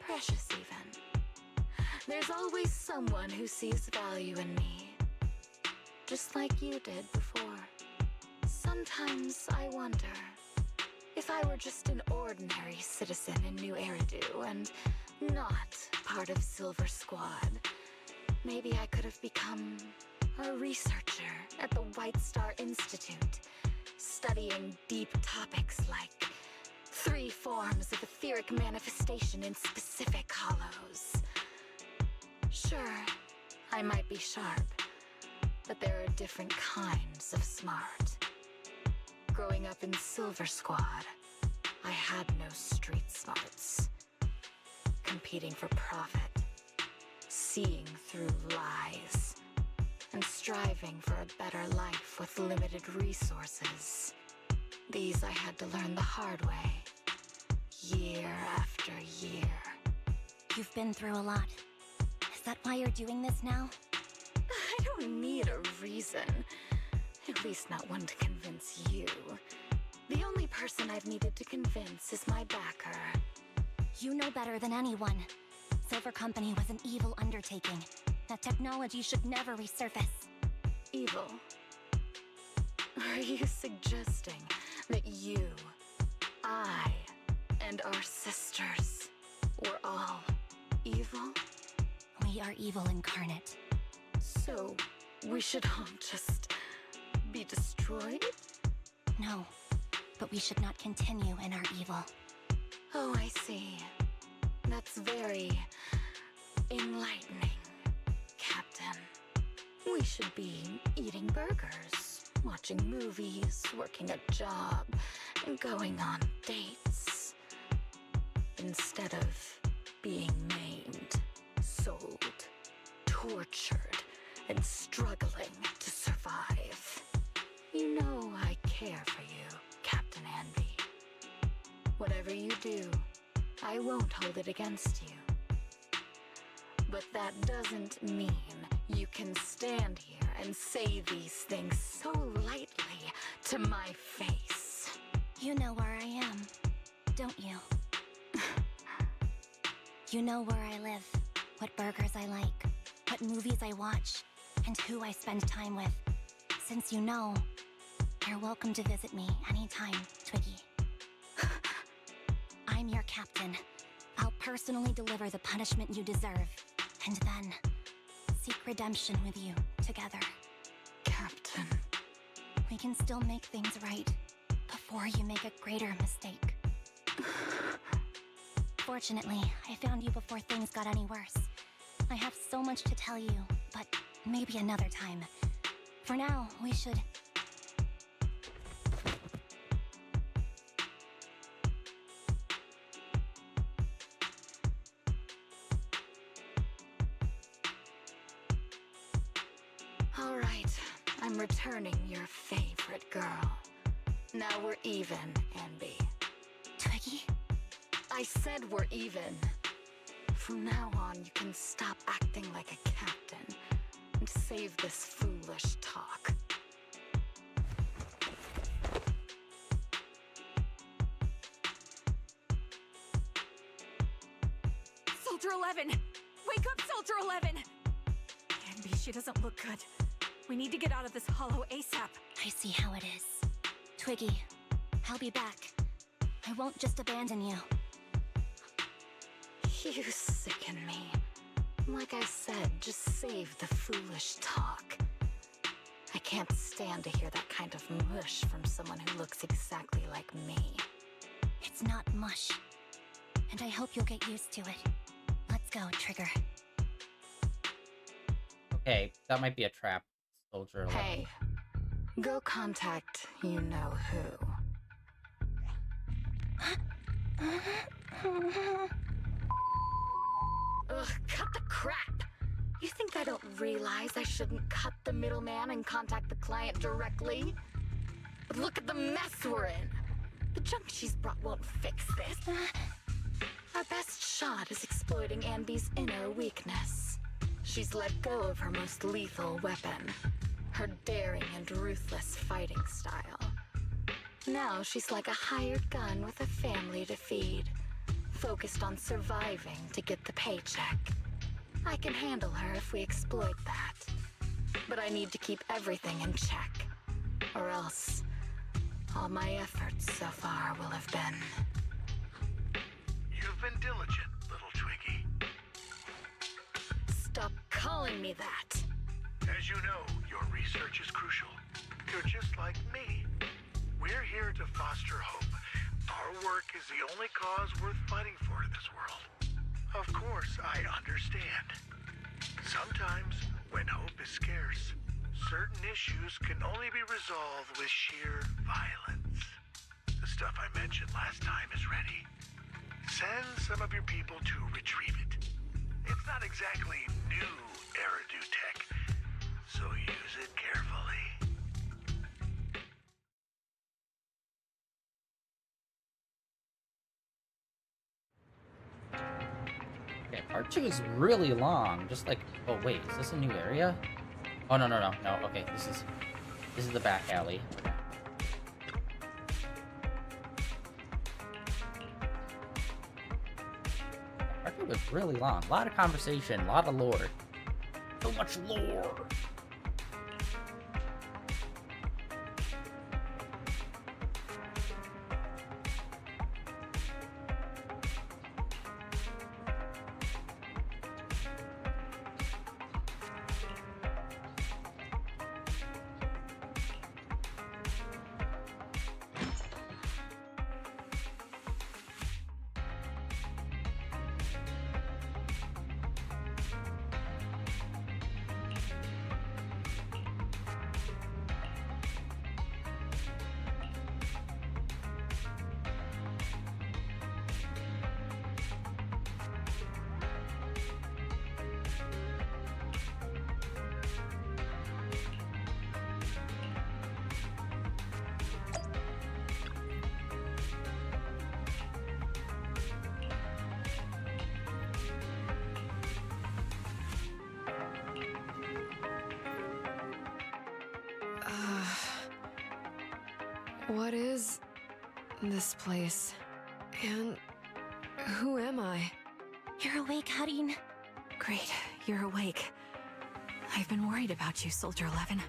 Speaker 9: Precious, even. There's always someone who sees value in me, just like you did before. Sometimes I wonder if I were just an ordinary citizen in New Eridu and not part of Silver Squad. Maybe I could have become a researcher at the White Star Institute, studying deep topics like 3 forms of etheric manifestation in specific hollows. Sure, I might be sharp, but there are different kinds of smart. Growing up in Silver Squad, I had no street smarts. Competing for profit, seeing through lies, and striving for a better life with limited resources. These I had to learn the hard way, year after year.
Speaker 2: You've been through a lot. Is that why you're doing this now?
Speaker 9: I don't need a reason. At least not one to convince you. The only person I've needed to convince is my backer.
Speaker 2: You know better than anyone. Silver Company was an evil undertaking. That technology should never resurface.
Speaker 9: Evil? Are you suggesting that you, I, and our sisters were all evil?
Speaker 2: We are evil incarnate.
Speaker 9: So, we should all just be destroyed?
Speaker 2: No, but we should not continue in our evil.
Speaker 9: Oh, I see. That's very enlightening. We should be eating burgers, watching movies, working a job, and going on dates. Instead of being maimed, sold, tortured, and struggling to survive. You know I care for you, Captain Anby. Whatever you do, I won't hold it against you. But that doesn't mean you can stand here and say these things so lightly to my face.
Speaker 2: You know where I am, don't you? You know where I live, what burgers I like, what movies I watch, and who I spend time with. Since you know, you're welcome to visit me anytime, Twiggy. I'm your captain. I'll personally deliver the punishment you deserve, and then seek redemption with you together.
Speaker 9: Captain.
Speaker 2: We can still make things right before you make a greater mistake. Fortunately, I found you before things got any worse. I have so much to tell you, but maybe another time. For now, we should...
Speaker 9: All right, I'm returning your favorite girl. Now we're even, Anby.
Speaker 2: Twiggy?
Speaker 9: I said we're even. From now on, you can stop acting like a captain and save this foolish talk.
Speaker 7: Soldier 11! Wake up, Soldier 11! Anby, she doesn't look good. We need to get out of this hollow ASAP.
Speaker 2: I see how it is. Twiggy, I'll be back. I won't just abandon you.
Speaker 9: You sicken me. Like I said, just save the foolish talk. I can't stand to hear that kind of mush from someone who looks exactly like me.
Speaker 2: It's not mush. And I hope you'll get used to it. Let's go, Trigger.
Speaker 1: Okay, that might be a trap, Soldier 11.
Speaker 9: Hey, go contact you-know-who. Ugh, cut the crap! You think I don't realize I shouldn't cut the middleman and contact the client directly? But look at the mess we're in! The junk she's brought won't fix this. Our best shot is exploiting Anby's inner weakness. She's let go of her most lethal weapon, her daring and ruthless fighting style. Now she's like a hired gun with a family to feed, focused on surviving to get the paycheck. I can handle her if we exploit that. But I need to keep everything in check, or else all my efforts so far will have been...
Speaker 8: You've been diligent, little Twiggy.
Speaker 9: Stop calling me that!
Speaker 8: As you know, your research is crucial. You're just like me. We're here to foster hope. Our work is the only cause worth fighting for in this world. Of course, I understand. Sometimes, when hope is scarce, certain issues can only be resolved with sheer violence. The stuff I mentioned last time is ready. Send some of your people to retrieve it. It's not exactly new Eridu tech, so use it carefully.
Speaker 1: Okay, part 2 is really long. Just like, oh wait, is this a new area? Oh no. Okay, this is the back alley. Okay. Part 2 was really long. A lot of conversation, a lot of lore. So much lore.
Speaker 10: What is this place? And who am I?
Speaker 2: You're awake, Harin.
Speaker 7: Great, you're awake. I've been worried about you, Soldier 11.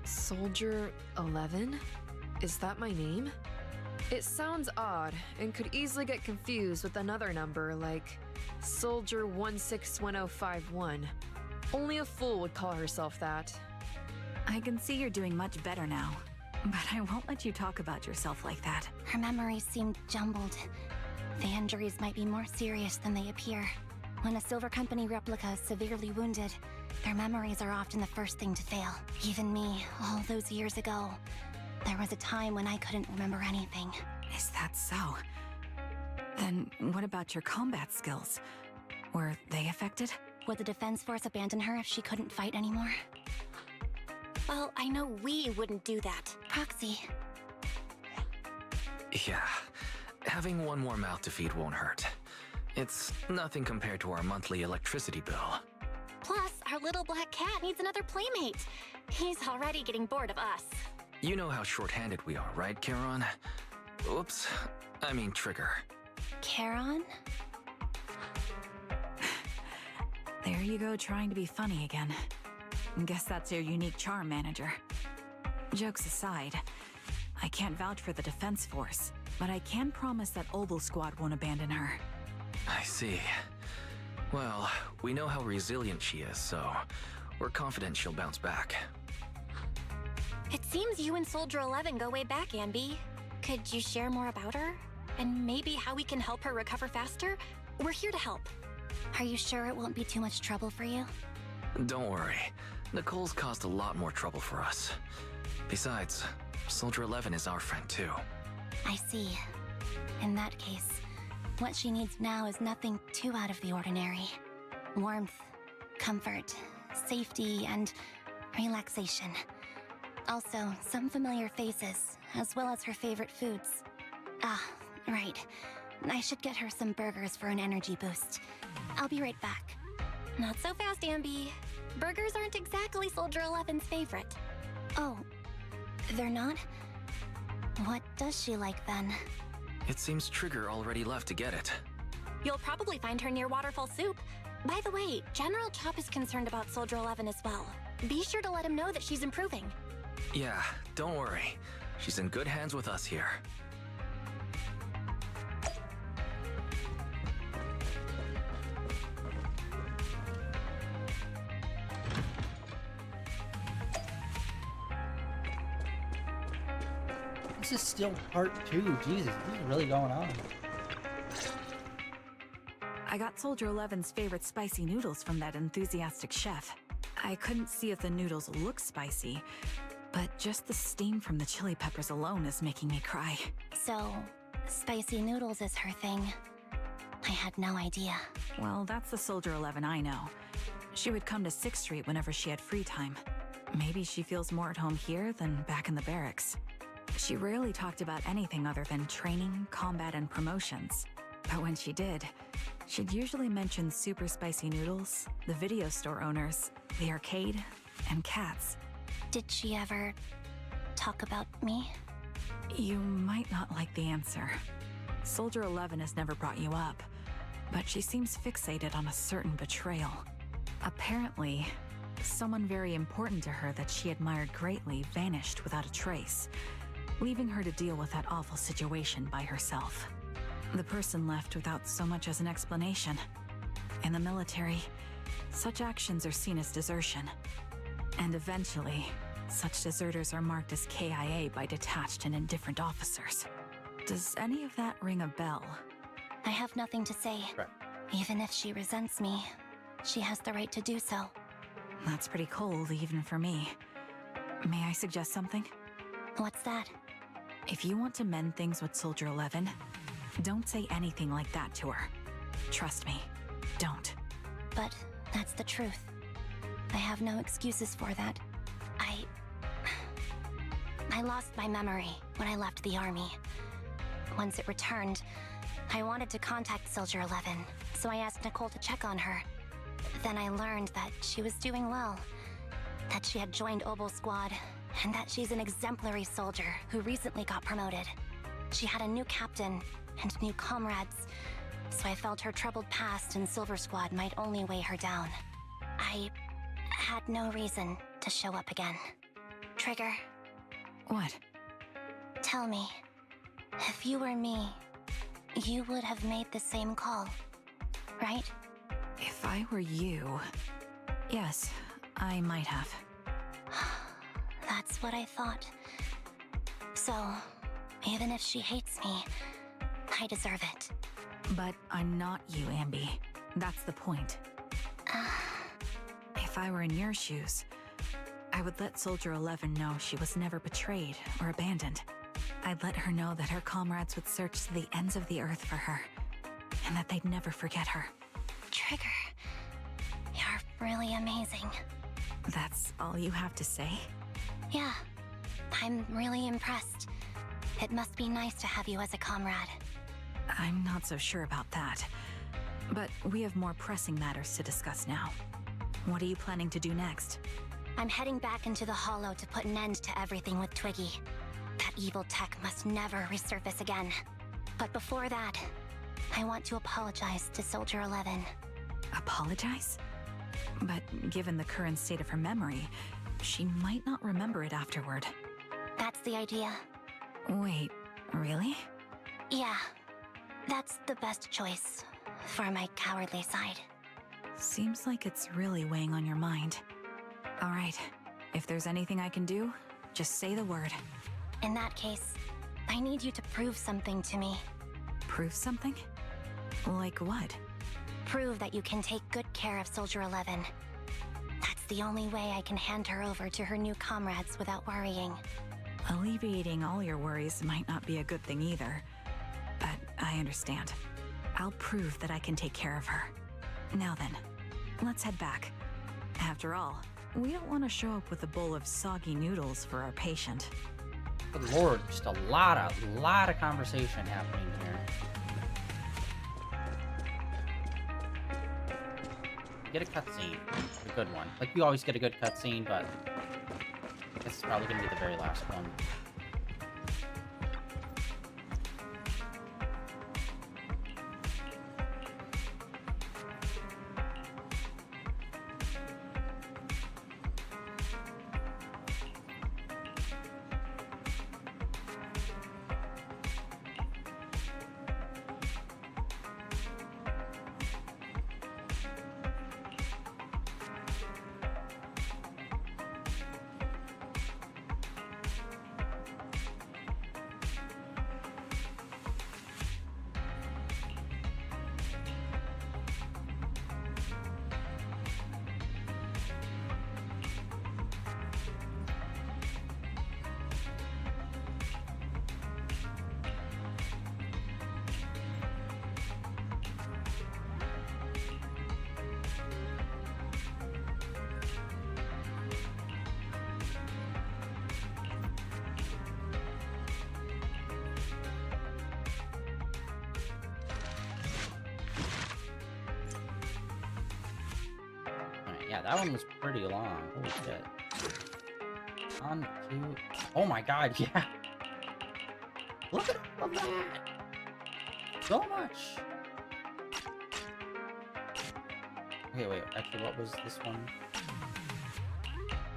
Speaker 10: Soldier 11? Is that my name? It sounds odd and could easily get confused with another number like Soldier 161051. Only a fool would call herself that.
Speaker 7: I can see you're doing much better now, but I won't let you talk about yourself like that.
Speaker 2: Her memories seem jumbled. The injuries might be more serious than they appear. When a Silver Company replica is severely wounded, their memories are often the first thing to fail. Even me, all those years ago, there was a time when I couldn't remember anything.
Speaker 7: Is that so? Then what about your combat skills? Were they affected?
Speaker 2: Would the Defense Force abandon her if she couldn't fight anymore? Well, I know we wouldn't do that. Proxy.
Speaker 6: Yeah, having one more mouth to feed won't hurt. It's nothing compared to our monthly electricity bill.
Speaker 2: Plus, our little black cat needs another playmate. He's already getting bored of us.
Speaker 6: You know how short-handed we are, right, Charon? Oops, I mean Trigger.
Speaker 2: Charon?
Speaker 7: There you go, trying to be funny again. Guess that's your unique charm, Manager. Jokes aside, I can't vouch for the Defense Force, but I can promise that Obel Squad won't abandon her.
Speaker 6: I see. Well, we know how resilient she is, so we're confident she'll bounce back.
Speaker 2: It seems you and Soldier 11 go way back, Ambi. Could you share more about her? And maybe how we can help her recover faster? We're here to help. Are you sure it won't be too much trouble for you?
Speaker 6: Don't worry. Nicole's caused a lot more trouble for us. Besides, Soldier 11 is our friend too.
Speaker 2: I see. In that case, what she needs now is nothing too out of the ordinary. Warmth, comfort, safety, and relaxation. Also, some familiar faces, as well as her favorite foods. Ah, right. I should get her some burgers for an energy boost. I'll be right back. Not so fast, Ambi. Burgers aren't exactly Soldier 11's favorite. Oh, they're not? What does she like then?
Speaker 6: It seems Trigger already left to get it.
Speaker 2: You'll probably find her near Waterfall Soup. By the way, General Chop is concerned about Soldier 11 as well. Be sure to let him know that she's improving.
Speaker 6: Yeah, don't worry. She's in good hands with us here.
Speaker 1: This is still part 2. Jesus, this is really going on.
Speaker 7: I got Soldier 11's favorite spicy noodles from that enthusiastic chef. I couldn't see if the noodles look spicy, but just the steam from the chili peppers alone is making me cry.
Speaker 2: So, spicy noodles is her thing. I had no idea.
Speaker 7: Well, that's the Soldier 11 I know. She would come to 6th Street whenever she had free time. Maybe she feels more at home here than back in the barracks. She rarely talked about anything other than training, combat, and promotions. But when she did, she'd usually mention super spicy noodles, the video store owners, the arcade, and cats.
Speaker 2: Did she ever talk about me?
Speaker 7: You might not like the answer. Soldier 11 has never brought you up, but she seems fixated on a certain betrayal. Apparently, someone very important to her that she admired greatly vanished without a trace, leaving her to deal with that awful situation by herself. The person left without so much as an explanation. In the military, such actions are seen as desertion. And eventually, such deserters are marked as KIA by detached and indifferent officers. Does any of that ring a bell?
Speaker 2: I have nothing to say.
Speaker 1: Right.
Speaker 2: Even if she resents me, she has the right to do so.
Speaker 7: That's pretty cold, even for me. May I suggest something?
Speaker 2: What's that?
Speaker 7: If you want to mend things with Soldier 11, don't say anything like that to her. Trust me, don't.
Speaker 2: But that's the truth. I have no excuses for that. I lost my memory when I left the army. Once it returned, I wanted to contact Soldier 11, so I asked Nicole to check on her. Then I learned that she was doing well, that she had joined Obel Squad, and that she's an exemplary soldier who recently got promoted. She had a new captain and new comrades, so I felt her troubled past in Silver Squad might only weigh her down. I had no reason to show up again. Trigger,
Speaker 7: What?
Speaker 2: tell me, if you were me, you would have made the same call, right?
Speaker 7: If I were you... Yes, I might have.
Speaker 2: That's what I thought. So, even if she hates me, I deserve it.
Speaker 7: But I'm not you, Ambi. That's the point. If I were in your shoes, I would let Soldier 11 know she was never betrayed or abandoned. I'd let her know that her comrades would search to the ends of the earth for her, and that they'd never forget her.
Speaker 2: Trigger, you're really amazing.
Speaker 7: That's all you have to say?
Speaker 2: Yeah, I'm really impressed. It must be nice to have you as a comrade.
Speaker 7: I'm not so sure about that. But we have more pressing matters to discuss now. What are you planning to do next?
Speaker 2: I'm heading back into the Hollow to put an end to everything with Twiggy. That evil tech must never resurface again. But before that, I want to apologize to Soldier 11.
Speaker 7: Apologize? But given the current state of her memory, she might not remember it afterward.
Speaker 2: That's the idea.
Speaker 7: Wait, really?
Speaker 2: Yeah, that's the best choice for my cowardly side.
Speaker 7: Seems like it's really weighing on your mind. All right, if there's anything I can do, just say the word.
Speaker 2: In that case, I need you to prove something to me.
Speaker 7: Prove something? Like what?
Speaker 2: Prove that you can take good care of Soldier 11. That's the only way I can hand her over to her new comrades without worrying.
Speaker 7: Alleviating all your worries might not be a good thing either. But I understand. I'll prove that I can take care of her. Now then, let's head back. After all, we don't want to show up with a bowl of soggy noodles for our patient.
Speaker 1: Good lord, just a lot of conversation happening here. Get a cutscene, a good one. Like, we always get a good cutscene, but this is probably gonna be the very last one. Yeah, that one was pretty long. Holy shit. 1, 2... Oh my god, yeah! Look at all of that! So much! Okay, wait, actually, what was this one?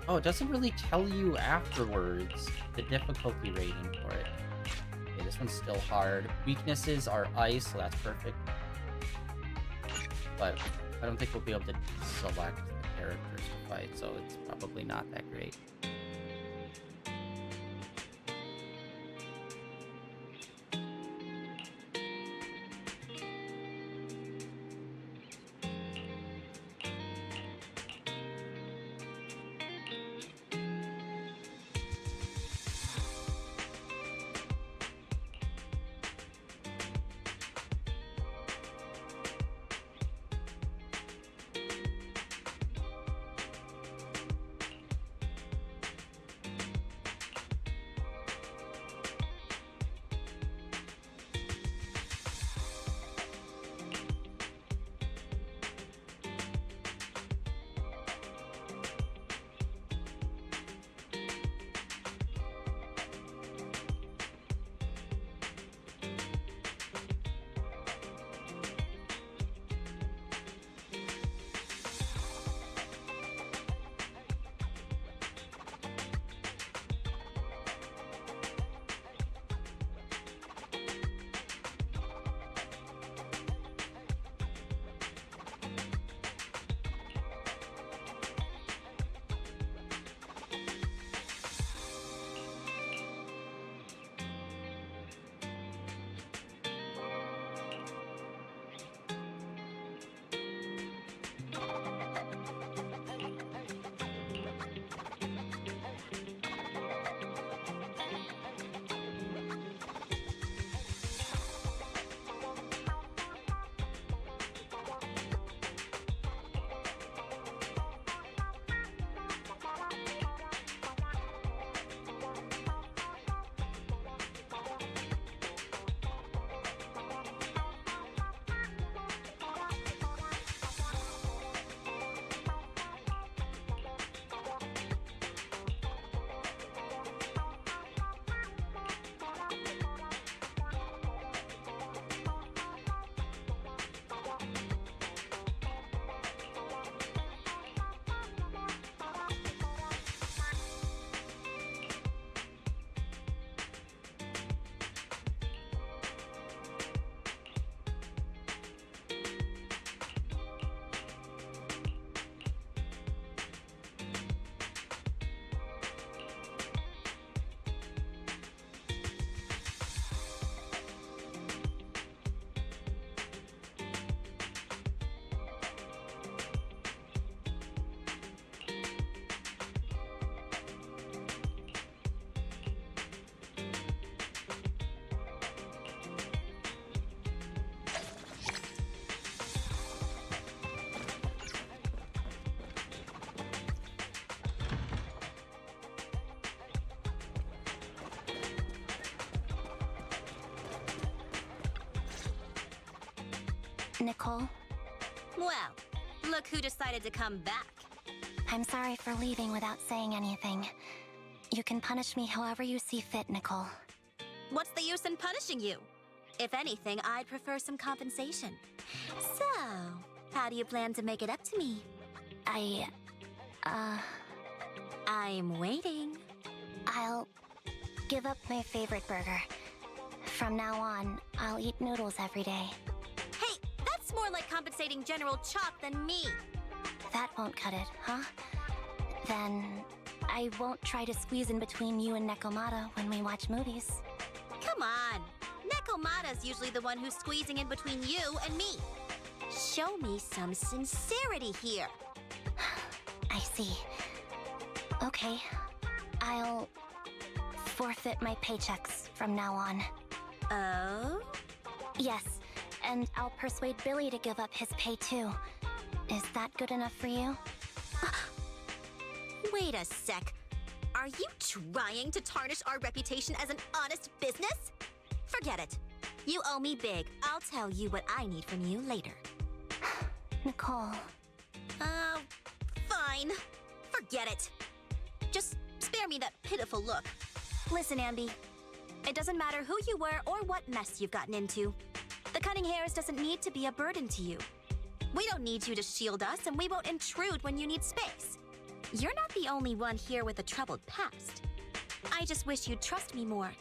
Speaker 1: Oh, it doesn't really tell you afterwards the difficulty rating for it. Okay, this one's still hard. Weaknesses are ice, so that's perfect. But I don't think we'll be able to select the characters to fight, so it's probably not that great.
Speaker 2: Nicole.
Speaker 11: Well, look who decided to come back.
Speaker 2: I'm sorry for leaving without saying anything. You can punish me however you see fit, Nicole.
Speaker 11: What's the use in punishing you? If anything, I'd prefer some compensation. So, how do you plan to make it up to me? I'm waiting.
Speaker 2: I'll give up my favorite burger. From now on, I'll eat noodles every day.
Speaker 11: Hey, that's more like compensating General Chop than me.
Speaker 2: That won't cut it, huh? Then I won't try to squeeze in between you and Nekomata when we watch movies.
Speaker 11: Come on. Nekomata's usually the one who's squeezing in between you and me. Show me some sincerity here.
Speaker 2: I see. Okay. I'll forfeit my paychecks from now on.
Speaker 11: Oh?
Speaker 2: Yes, and I'll persuade Billy to give up his pay too. Is that good enough for you?
Speaker 11: Wait a sec. Are you trying to tarnish our reputation as an honest business? Forget it. You owe me big. I'll tell you what I need from you later.
Speaker 2: Nicole.
Speaker 11: Fine. Forget it. Just spare me that pitiful look. Listen, Ambi. It doesn't matter who you were or what mess you've gotten into. The Cunning Hairs doesn't need to be a burden to you. We don't need you to shield us, and we won't intrude when you need space. You're not the only one here with a troubled past. I just wish you'd trust me more.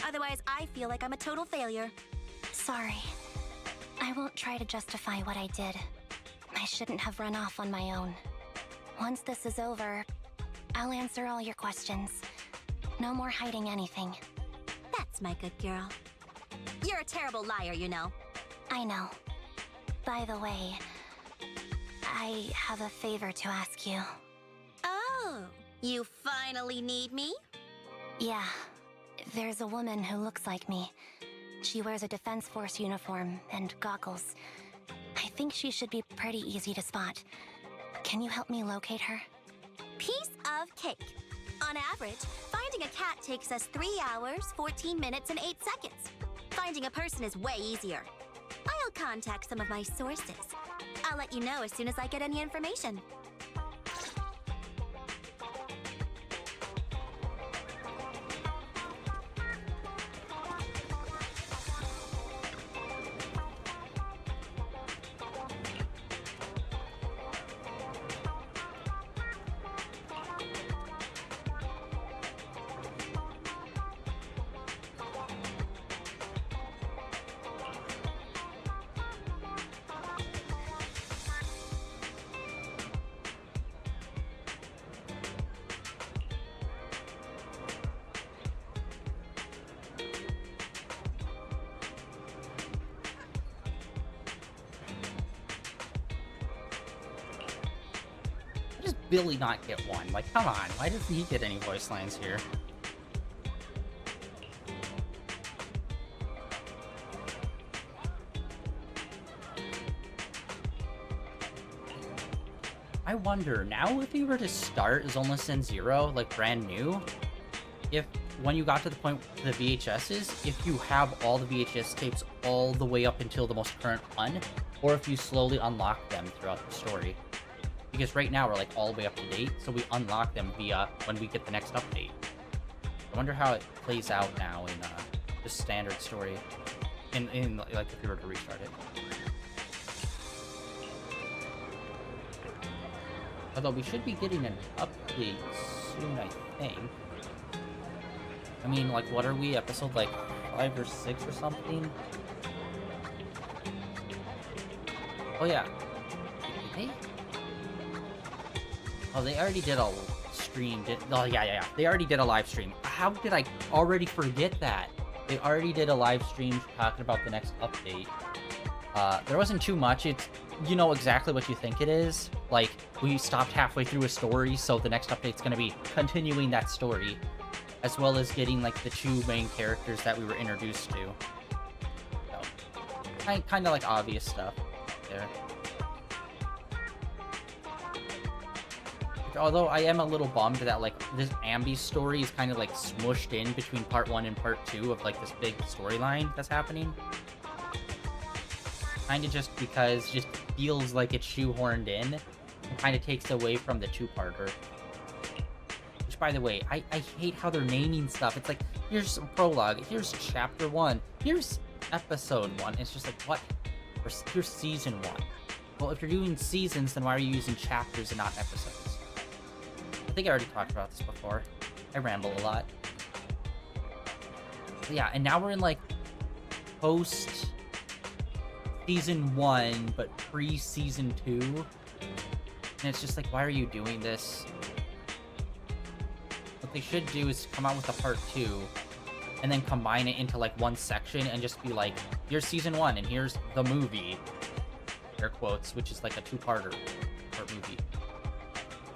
Speaker 11: Otherwise, I feel like I'm a total failure.
Speaker 2: Sorry. I won't try to justify what I did. I shouldn't have run off on my own. Once this is over, I'll answer all your questions. No more hiding anything.
Speaker 11: That's my good girl. You're a terrible liar, you know.
Speaker 2: I know. By the way, I have a favor to ask you.
Speaker 11: Oh, you finally need me?
Speaker 2: Yeah. There's a woman who looks like me. She wears a Defense Force uniform and goggles. I think she should be pretty easy to spot. Can you help me locate her?
Speaker 11: Piece of cake. On average, finding a cat takes us 3 hours, 14 minutes, and 8 seconds. Finding a person is way easier. I'll contact some of my sources. I'll let you know as soon as I get any information.
Speaker 1: Billy not get one? Like, come on. Why doesn't he get any voice lines here? I wonder, now if you were to start Zenless Zone Zero, like brand new, if when you got to the point with the VHSs, if you have all the VHS tapes all the way up until the most current one, or if you slowly unlock them throughout the story. Because right now we're like all the way up to date, so we unlock them via when we get the next update. I wonder how it plays out now in the standard story, in like if you were to restart it. Although we should be getting an update soon, I think. I mean, like, what are we, episode like 5 or 6 or something? Oh yeah. Did they? Oh, they already did a stream. Oh, yeah. They already did a live stream. How did I already forget that? They already did a live stream talking about the next update. There wasn't too much. It's, you know exactly what you think it is. Like, we stopped halfway through a story, so the next update's gonna be continuing that story, as well as getting, like, the 2 main characters that we were introduced to. So, kind of like obvious stuff there. Although I am a little bummed that, like, this Ambi's story is kind of, like, smushed in between part 1 and part 2 of, like, this big storyline that's happening. kind of just because it just feels like it's shoehorned in and kind of takes away from the two-parter. Which, by the way, I hate how they're naming stuff. It's like, here's a prologue, here's chapter 1, here's episode 1. It's just like, what? Or here's season 1. Well, if you're doing seasons, then why are you using chapters and not episodes? I think I already talked about this before. I ramble a lot. But yeah, and now we're in like post season 1, but pre-season 2. And it's just like, why are you doing this? What they should do is come out with a part 2 and then combine it into like one section and just be like, here's season 1 and here's the movie, air quotes, which is like a two-parter part movie.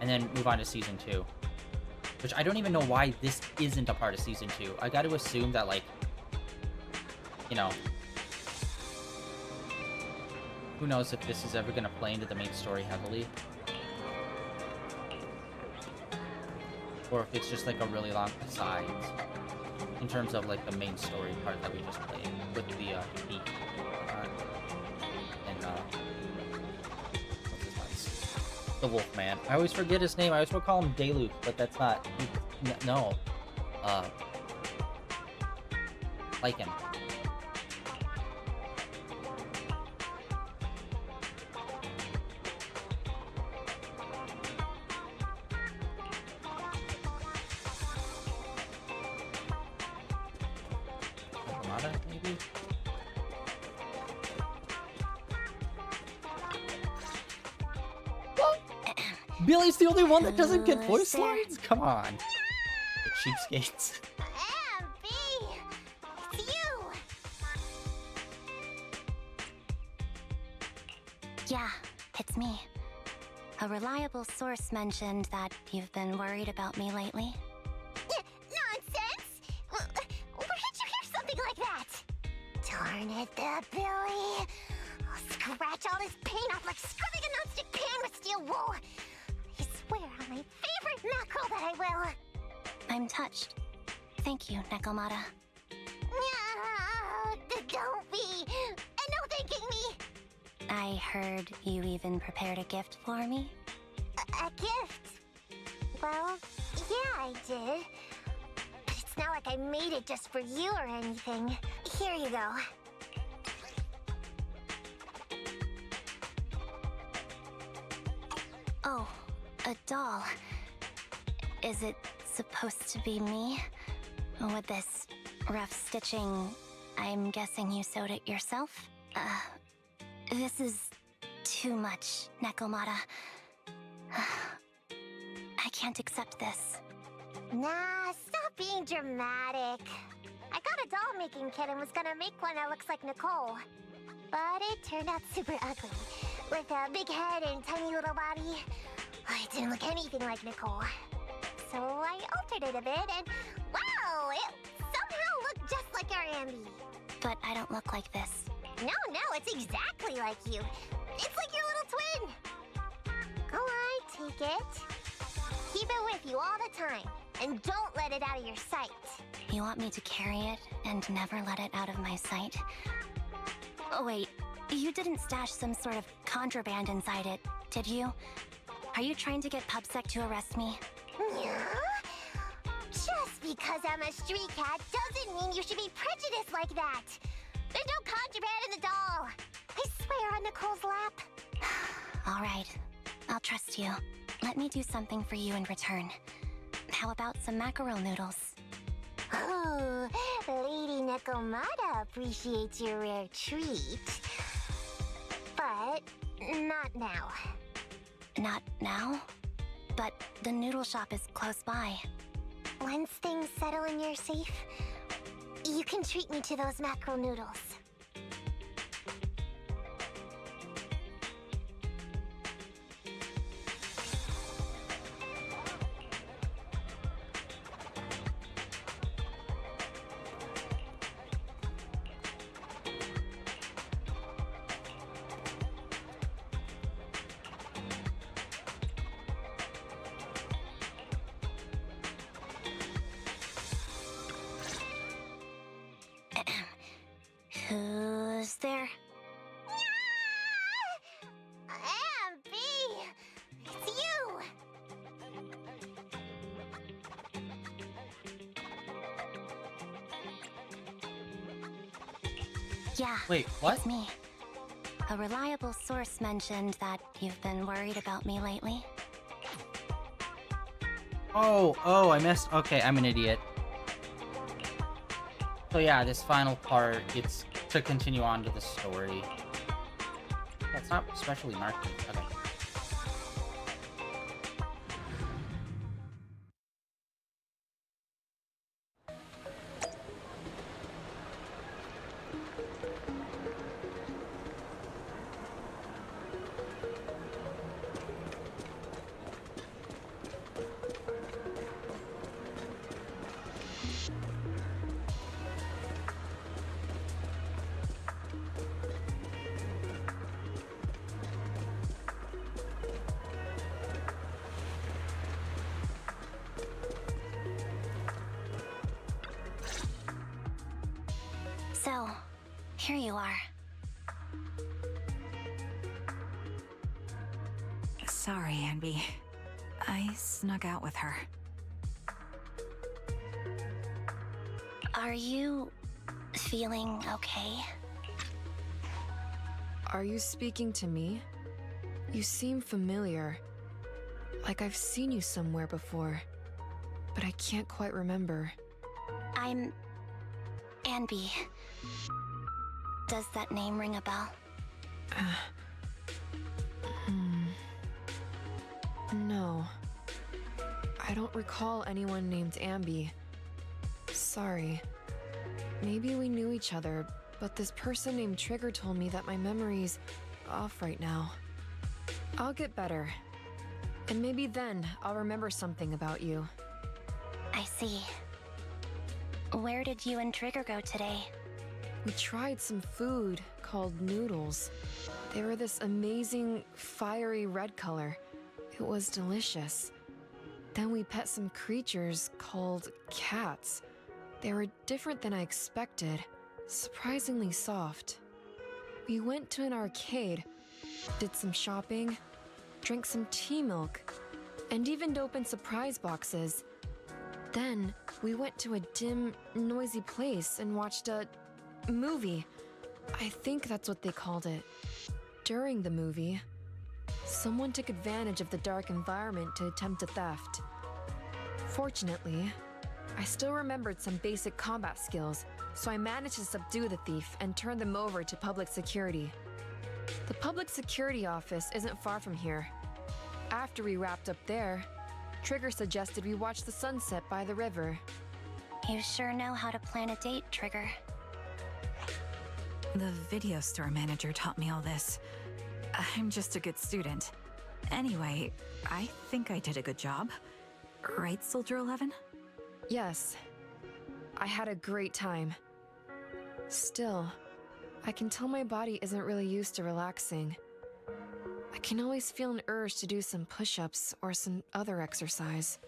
Speaker 1: And then move on to season 2. Which I don't even know why this isn't a part of season 2. I got to assume that, like, you know, who knows if this is ever going to play into the main story heavily. Or if it's just like a really long aside in terms of like the main story part that we just played with the Pete and what's his name? The Wolfman. I always forget his name. I always want to call him Deluc, but that's not. No. Lycan. Maybe? Billy's the only one that doesn't get voice lines? Come on. The cheapskates.
Speaker 11: Abby! It's you! Yeah, it's me. A reliable source mentioned that you've been worried about me lately. Nonsense! Where did you hear something like that? Darn it, Billy. I'll scratch all this paint off like scrubbing a nonstick pan with steel wool. I swear on my favorite mackerel that I will. I'm touched. Thank you, Nekomata. No, don't be. And no thanking me. I heard you even prepared a gift for me. A gift? Well, yeah, I did. But it's not like I made it just for you or anything. Here you go. Oh, a doll. Is it supposed to be me? With this rough stitching, I'm guessing you sewed it yourself? This is too much, Nekomata. I can't accept this. Nah, stop being dramatic. I got a doll-making kit and was gonna make one that looks like Nicole. But it turned out super ugly. With a big head and tiny little body. It didn't look anything like Nicole. So I altered it a bit and, wow, it somehow looked just like our Ambi. But I don't look like this. No, it's exactly like you. It's like your little twin. Go on, take it. Keep it with you all the time. And don't let it out of your sight. You want me to carry it and never let it out of my sight? Oh, wait. You didn't stash some sort of contraband inside it, did you? Are you trying to get PubSec to arrest me? Yeah? Just because I'm a street cat doesn't mean you should be prejudiced like that. There's no contraband in the doll. I swear on Nicole's lap. All right. I'll trust you. Let me do something for you in return. How about some mackerel noodles? Oh, Lady Nekomata appreciates your rare treat. But not now. Not now? But the noodle shop is close by. Once things settle and you're safe, you can treat me to those mackerel noodles. Who's there?
Speaker 2: Yeah.
Speaker 1: Wait, what?
Speaker 2: It's me. A reliable source mentioned that you've been worried about me lately.
Speaker 1: Oh, I missed. Okay, I'm an idiot. So yeah, this final part, it's to continue on to the story. Yeah, it's not especially marked. Okay.
Speaker 2: So, here you are.
Speaker 7: Sorry, Anby. I snuck out with her.
Speaker 2: Are you feeling okay?
Speaker 10: Are you speaking to me? You seem familiar. Like I've seen you somewhere before. But I can't quite remember.
Speaker 2: I'm Anby. Does that name ring a bell?
Speaker 10: No. I don't recall anyone named Anby. Sorry. Maybe we knew each other, but this person named Trigger told me that my memory's off right now. I'll get better. And maybe then I'll remember something about you.
Speaker 2: I see. Where did you and Trigger go today?
Speaker 10: We tried some food called noodles. They were this amazing, fiery red color. It was delicious. Then we pet some creatures called cats. They were different than I expected, surprisingly soft. We went to an arcade, did some shopping, drank some tea milk, and even opened surprise boxes. Then we went to a dim, noisy place and watched a movie. I think that's what they called it. During the movie, someone took advantage of the dark environment to attempt a theft. Fortunately, I still remembered some basic combat skills, so I managed to subdue the thief and turn them over to public security. The public security office isn't far from here. After we wrapped up there, Trigger suggested we watch the sunset by the river.
Speaker 2: You sure know how to plan a date, Trigger.
Speaker 7: The video store manager taught me all this. I'm just a good student. Anyway, I think I did a good job. Right, Soldier 11?
Speaker 10: Yes. I had a great time. Still, I can tell my body isn't really used to relaxing. I can always feel an urge to do some push-ups or some other exercise.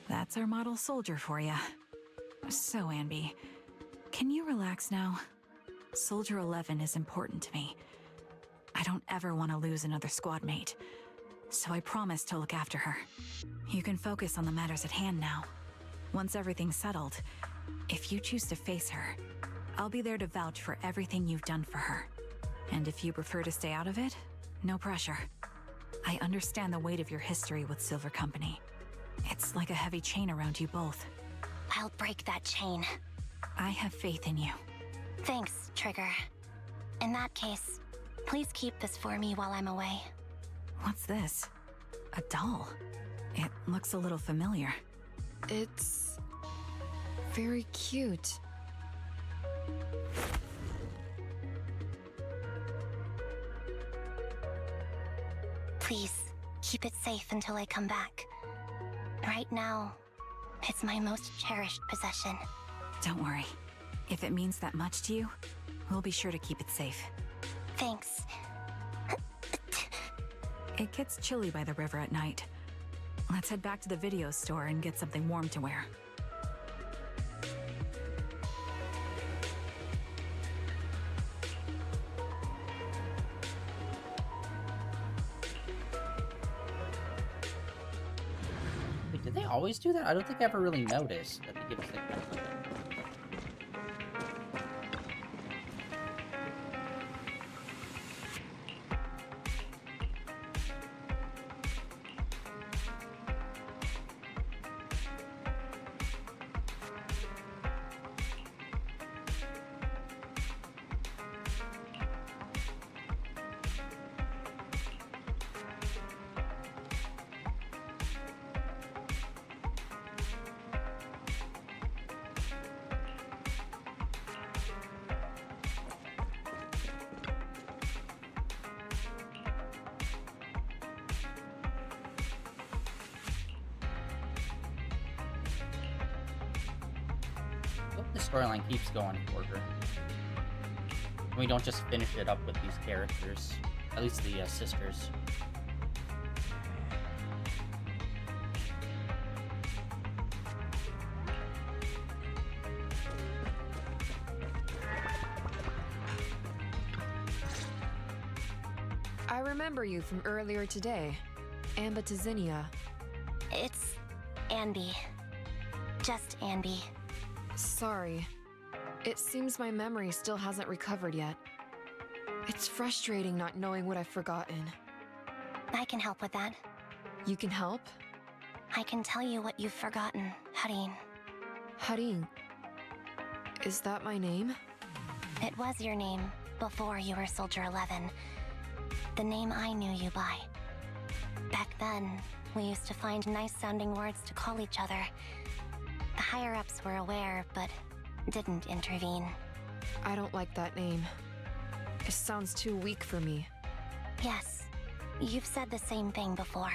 Speaker 7: That's our model soldier for ya. So, Anby, can you relax now? Soldier 11 is important to me. I don't ever want to lose another squad mate, so I promise to look after her. You can focus on the matters at hand now. Once everything's settled, if you choose to face her, I'll be there to vouch for everything you've done for her. And if you prefer to stay out of it, no pressure. I understand the weight of your history with Silver Company. It's like a heavy chain around you both.
Speaker 2: I'll break that chain.
Speaker 7: I have faith in you.
Speaker 2: Thanks, Trigger. In that case, please keep this for me while I'm away.
Speaker 7: What's this? A doll? It looks a little familiar.
Speaker 10: It's very cute.
Speaker 2: Please, keep it safe until I come back. Right now, it's my most cherished possession.
Speaker 7: Don't worry. If it means that much to you, we'll be sure to keep it safe.
Speaker 2: Thanks.
Speaker 7: It gets chilly by the river at night. Let's head back to the video store and get something warm to wear.
Speaker 1: Wait, did they always do that? I don't think I ever really noticed that they give us like that. The storyline keeps going for her. We don't just finish it up with these characters. At least the sisters.
Speaker 10: I remember you from earlier today. Ambitizinia.
Speaker 2: It's Anby. Just Anby.
Speaker 10: Sorry. It seems my memory still hasn't recovered yet. It's frustrating not knowing what I've forgotten.
Speaker 2: I can help with that.
Speaker 10: You can help?
Speaker 2: I can tell you what you've forgotten, Harin.
Speaker 10: Harin. Is that my name?
Speaker 2: It was your name before you were Soldier 11. The name I knew you by. Back then, we used to find nice-sounding words to call each other. The higher-ups were aware, but didn't intervene.
Speaker 10: I don't like that name. It sounds too weak for me.
Speaker 2: Yes, you've said the same thing before.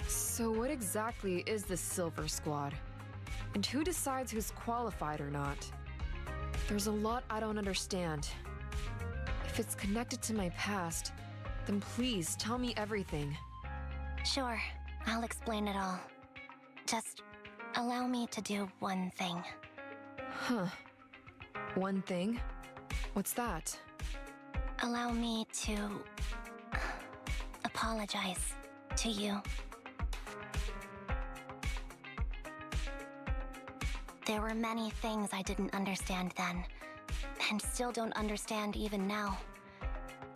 Speaker 10: So what exactly is this Silver Squad? And who decides who's qualified or not? There's a lot I don't understand. If it's connected to my past, then please tell me everything.
Speaker 2: Sure, I'll explain it all. Just allow me to do one thing.
Speaker 10: Huh. One thing? What's that?
Speaker 2: Allow me to apologize to you. There were many things I didn't understand then, and still don't understand even now.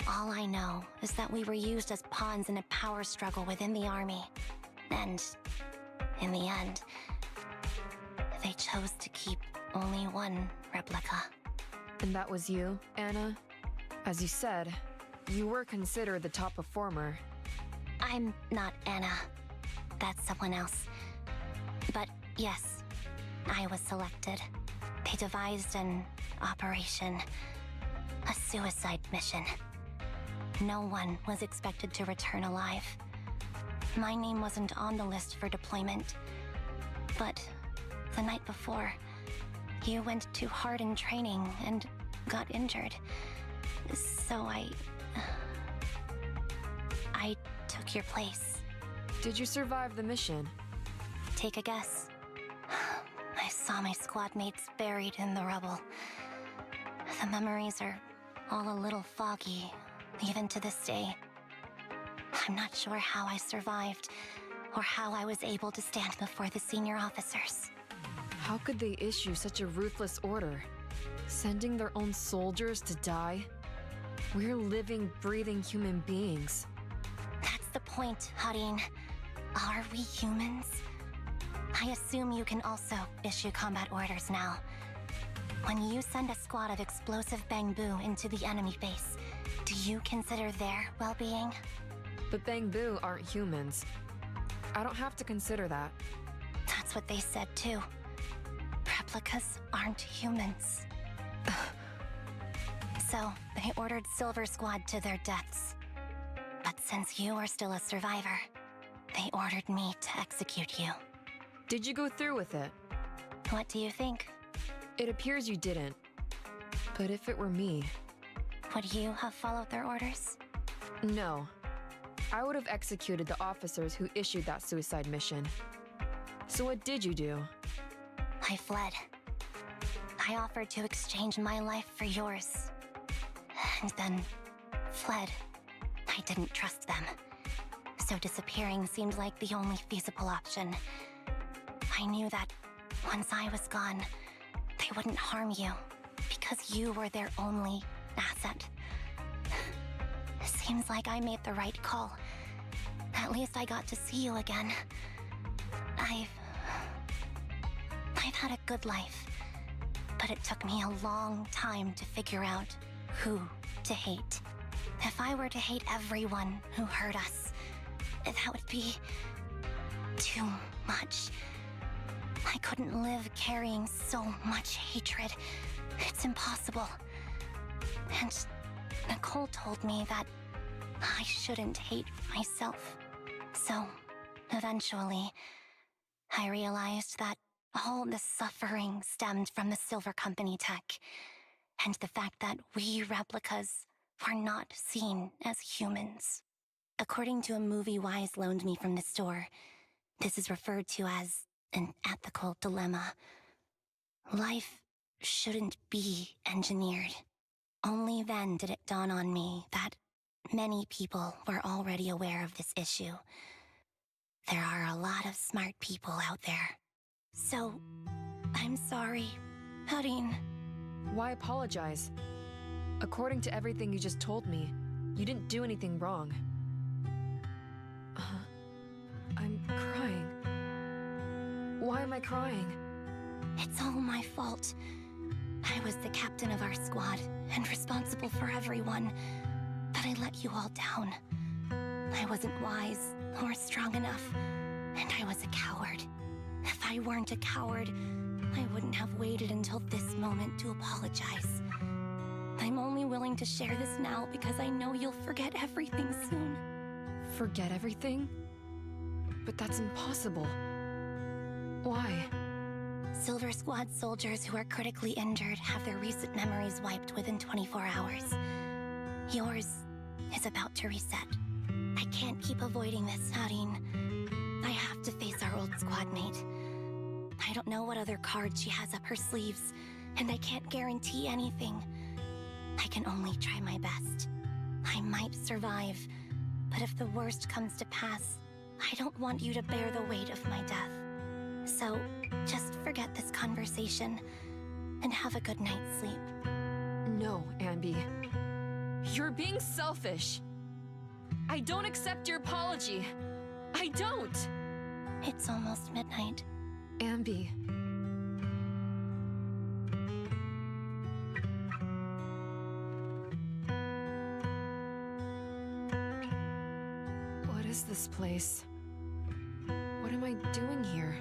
Speaker 2: All I know is that we were used as pawns in a power struggle within the army. And in the end, they chose to keep only one replica.
Speaker 10: And that was you, Anna? As you said, you were considered the top performer.
Speaker 2: I'm not Anna. That's someone else. But yes, I was selected. They devised an operation, a suicide mission. No one was expected to return alive. My name wasn't on the list for deployment. But the night before, you went too hard in training and got injured. So I took your place.
Speaker 10: Did you survive the mission?
Speaker 2: Take a guess. I saw my squad mates buried in the rubble. The memories are all a little foggy, even to this day. I'm not sure how I survived, or how I was able to stand before the senior officers.
Speaker 10: How could they issue such a ruthless order? Sending their own soldiers to die? We're living, breathing human beings.
Speaker 2: That's the point, Harin. Are we humans? I assume you can also issue combat orders now. When you send a squad of explosive Bangboos into the enemy base, do you consider their well-being?
Speaker 10: But Bangboos aren't humans. I don't have to consider that.
Speaker 2: That's what they said too. Replicas aren't humans. So, they ordered Silver Squad to their deaths. But since you are still a survivor, they ordered me to execute you.
Speaker 10: Did you go through with it?
Speaker 2: What do you think?
Speaker 10: It appears you didn't. But if it were me...
Speaker 2: Would you have followed their orders?
Speaker 10: No. I would have executed the officers who issued that suicide mission. So what did you do?
Speaker 2: I fled. I offered to exchange my life for yours. And then fled. I didn't trust them. So disappearing seemed like the only feasible option. I knew that once I was gone, they wouldn't harm you, because you were their only asset. Seems like I made the right call. At least I got to see you again. I've had a good life, but it took me a long time to figure out who to hate. If I were to hate everyone who hurt us, that would be too much. I couldn't live carrying so much hatred. It's impossible. And Nicole told me that I shouldn't hate myself. So, eventually, I realized that All the suffering stemmed from the Silver Company tech, and the fact that we replicas were not seen as humans. According to a movie Wise loaned me from the store, this is referred to as an ethical dilemma. Life shouldn't be engineered. Only then did it dawn on me that many people were already aware of this issue. There are a lot of smart people out there. So, I'm sorry, Harin.
Speaker 10: Why apologize? According to everything you just told me, you didn't do anything wrong. I'm crying. Why am I crying?
Speaker 2: It's all my fault. I was the captain of our squad and responsible for everyone, but I let you all down. I wasn't wise or strong enough, and I was a coward. If I weren't a coward, I wouldn't have waited until this moment to apologize. I'm only willing to share this now because I know you'll forget everything soon.
Speaker 10: Forget everything? But that's impossible. Why?
Speaker 2: Silver Squad soldiers who are critically injured have their recent memories wiped within 24 hours. Yours is about to reset. I can't keep avoiding this, Harin. I have to face our old squad mate. I don't know what other cards she has up her sleeves, and I can't guarantee anything. I can only try my best. I might survive, but if the worst comes to pass, I don't want you to bear the weight of my death. So, just forget this conversation, and have a good night's sleep.
Speaker 10: No, Ambi. You're being selfish. I don't accept your apology. I don't!
Speaker 2: It's almost midnight.
Speaker 10: Ambi. What is this place? What am I doing here?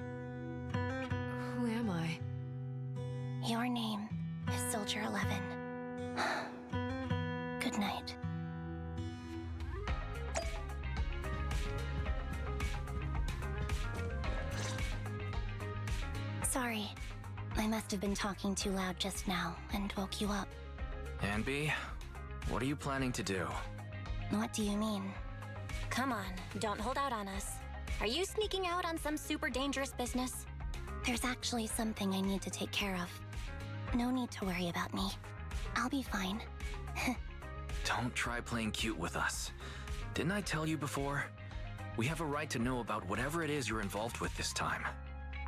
Speaker 10: Who am I?
Speaker 2: Your name is Soldier 11. Good night. Sorry. I must have been talking too loud just now and woke you up.
Speaker 6: Ambi, what are you planning to do?
Speaker 2: What do you mean?
Speaker 11: Come on, don't hold out on us. Are you sneaking out on some super dangerous business?
Speaker 2: There's actually something I need to take care of. No need to worry about me. I'll be fine.
Speaker 6: Don't try playing cute with us. Didn't I tell you before? We have a right to know about whatever it is you're involved with this time.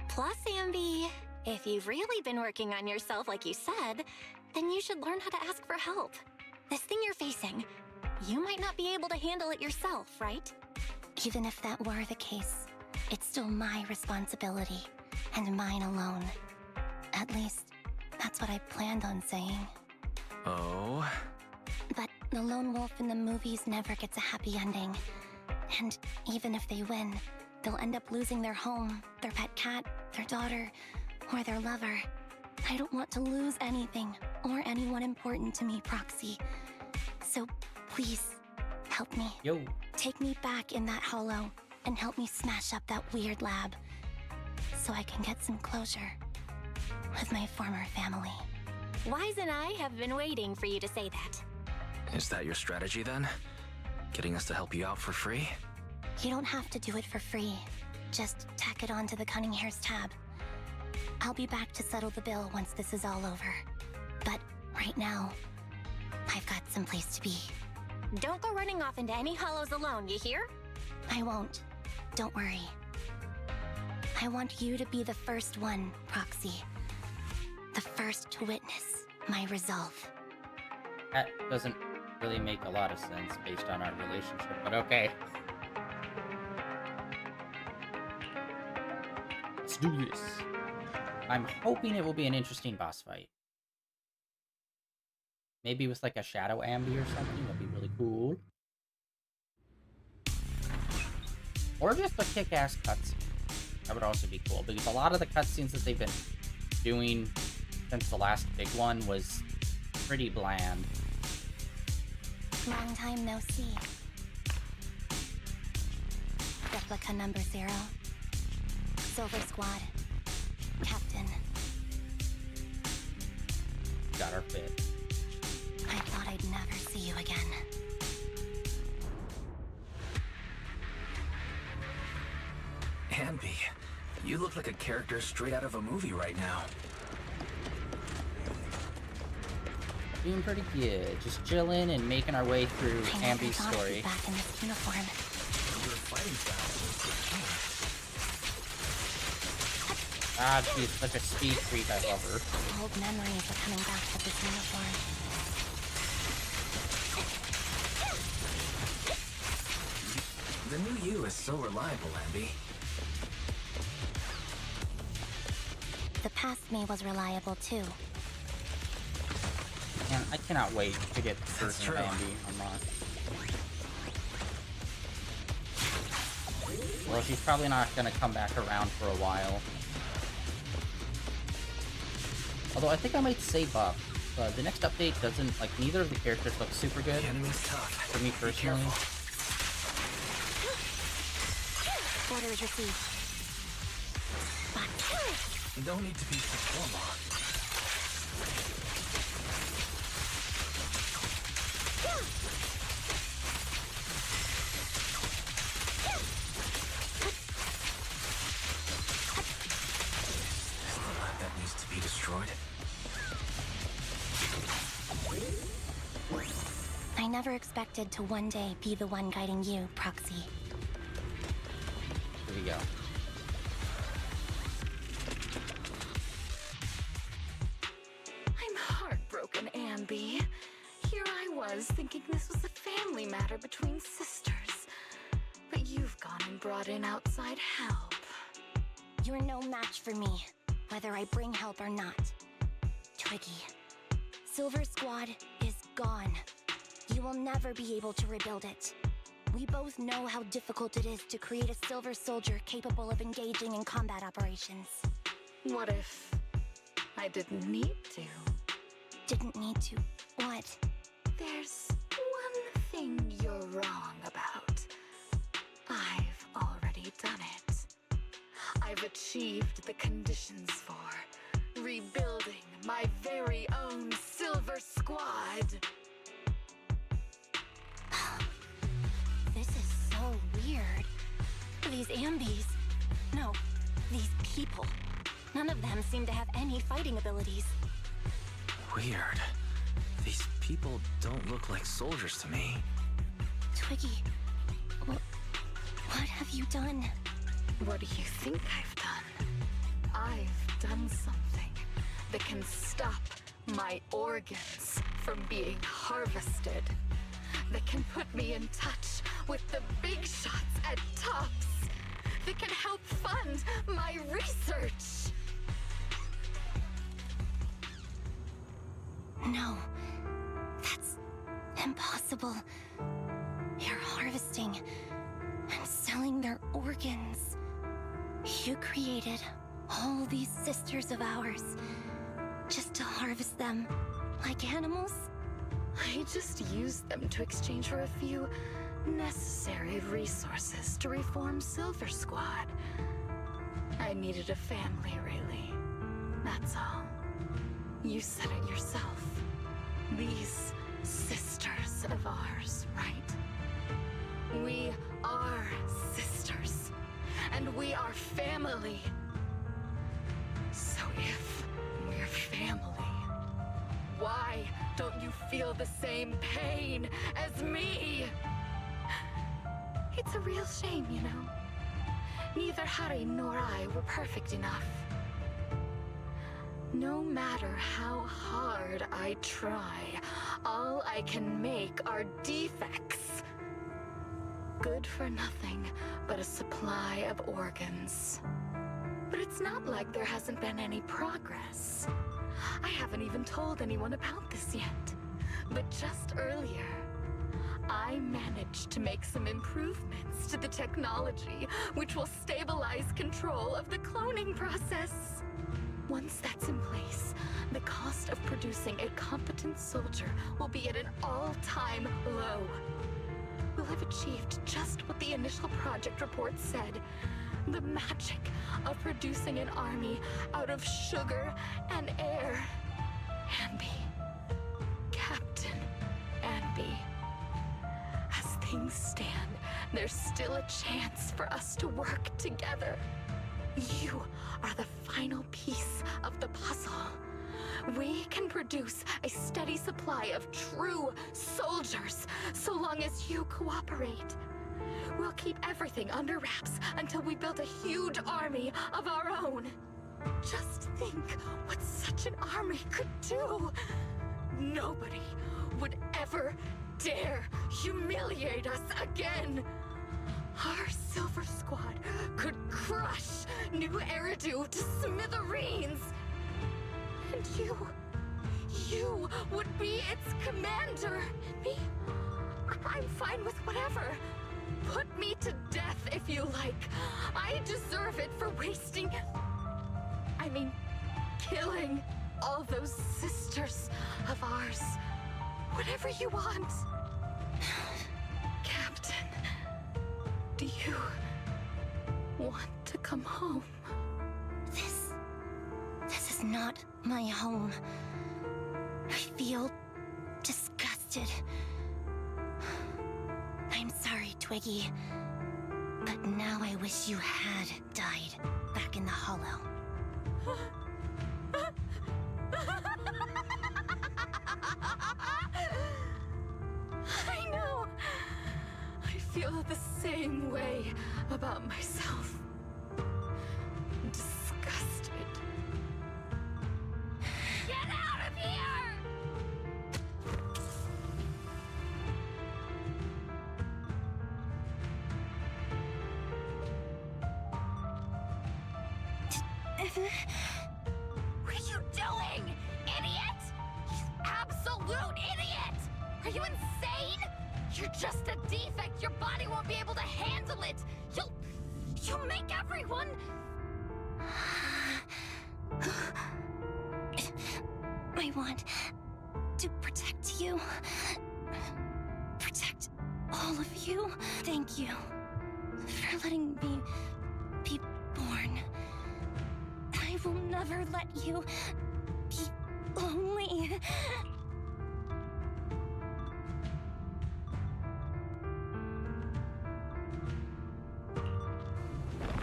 Speaker 11: Plus, Ambi, if you've really been working on yourself like you said, then you should learn how to ask for help. This thing you're facing, you might not be able to handle it yourself, right?
Speaker 2: Even if that were the case, it's still my responsibility, and mine alone. At least, that's what I planned on saying.
Speaker 6: Oh?
Speaker 2: But the lone wolf in the movies never gets a happy ending. And even if they win, they'll end up losing their home, their pet cat, their daughter, or their lover. I don't want to lose anything, or anyone important to me, Proxy. So, please, help me.
Speaker 1: Yo.
Speaker 2: Take me back in that hollow, and help me smash up that weird lab, so I can get some closure with my former family.
Speaker 11: Wise and I have been waiting for you to say that.
Speaker 6: Is that your strategy then? Getting us to help you out for free?
Speaker 2: You don't have to do it for free. Just tack it onto the Cunning Hair's tab. I'll be back to settle the bill once this is all over. But right now, I've got someplace to be.
Speaker 11: Don't go running off into any hollows alone, you hear?
Speaker 2: I won't. Don't worry. I want you to be the first one, Proxy. The first to witness my resolve.
Speaker 1: That doesn't really make a lot of sense based on our relationship, but okay. Let's do this. I'm hoping it will be an interesting boss fight. Maybe with like a shadow ambi or something. That'd be really cool. Or just a kick-ass cutscene. That would also be cool, because a lot of the cutscenes that they've been doing since the last big one was pretty bland.
Speaker 2: Long time no see. Replica number 0. Silver Squad. Captain.
Speaker 1: Got our fit.
Speaker 2: I thought I'd never see you again.
Speaker 6: Ambi, you look like a character straight out of a movie right now.
Speaker 1: Doing pretty good. Just chilling and making our way through Ambi's story.
Speaker 2: Back in this uniform.
Speaker 6: Your fighting style
Speaker 1: Ah, she's such a speed freak. I love her.
Speaker 2: Old memories are coming back with this uniform.
Speaker 6: The new you is so reliable, Ambi.
Speaker 2: The past me was reliable too.
Speaker 1: And I cannot wait to get the version of Ambi unlocked. Well, she's probably not gonna come back around for a while. Although I think I might save up. The next update doesn't, like, neither of the characters look super good.
Speaker 6: The enemy's tough.
Speaker 1: For me personally.
Speaker 2: Orders received.
Speaker 6: No need to be so formal. That needs to be destroyed.
Speaker 2: I never expected to one day be the one guiding you, Proxy.
Speaker 1: Here we go.
Speaker 9: I'm heartbroken, Ambi. Here I was thinking this was a family matter between sisters. But you've gone and brought in outside help.
Speaker 2: You're no match for me, whether I bring help or not. Twiggy. Silver Squad is gone. You will never be able to rebuild it. We both know how difficult it is to create a Silver Soldier capable of engaging in combat operations.
Speaker 9: What if I didn't need to?
Speaker 2: Didn't need to. What?
Speaker 9: There's one thing you're wrong about. I've already done it. I've achieved the conditions for rebuilding my very own Silver Squad.
Speaker 2: This is so weird. These Ambis. No, these people. None of them seem to have any fighting abilities.
Speaker 6: Weird. These people don't look like soldiers to me.
Speaker 2: Twiggy, what have you done?
Speaker 9: What do you think I've done? I've done something that can stop my organs from being harvested. That can put me in touch with the big shots at Tops. That can help fund my research.
Speaker 2: No, that's impossible. You're harvesting and selling their organs. You created all these sisters of ours just to harvest them like animals?
Speaker 9: I just used them to exchange for a few necessary resources to reform Silver Squad. I needed a family, really. That's all. You said it yourself. These sisters of ours, right? We are sisters, and we are family. So if we're family, why don't you feel the same pain as me? It's a real shame, you know. Neither Harry nor I were perfect enough. No matter how hard I try, all I can make are defects. Good for nothing but a supply of organs. But it's not like there hasn't been any progress. I haven't even told anyone about this yet. But just earlier, I managed to make some improvements to the technology which will stabilize control of the cloning process. Once that's in place, the cost of producing a competent soldier will be at an all-time low. We'll have achieved just what the initial project report said, The magic of producing an army out of sugar and air. Anby. Captain Anby. As things stand, there's still a chance for us to work together. You are the final piece of the puzzle. We can produce a steady supply of true soldiers so long as you cooperate. We'll keep everything under wraps until we build a huge army of our own. Just think what such an army could do. Nobody would ever dare humiliate us again. Our Silver Squad could crush New Eridu to smithereens. And you would be its commander. Me, I'm fine with whatever. Put me to death if you like. I deserve it for killing all those sisters of ours. Whatever you want. Captain, do you want to come home?
Speaker 11: This is not my home. I feel disgusted. I'm sorry, Twiggy. But now I wish you had died back in the Hollow.
Speaker 9: I know. I feel the same way about myself. Disgusted. Get out of here! What are you doing, idiot? You absolute idiot! Are you insane? You're just a defect. Your body won't be able to handle it. You'll make everyone...
Speaker 11: I want to protect you. Protect all of you. Thank you for letting me be born. I will never let you be lonely.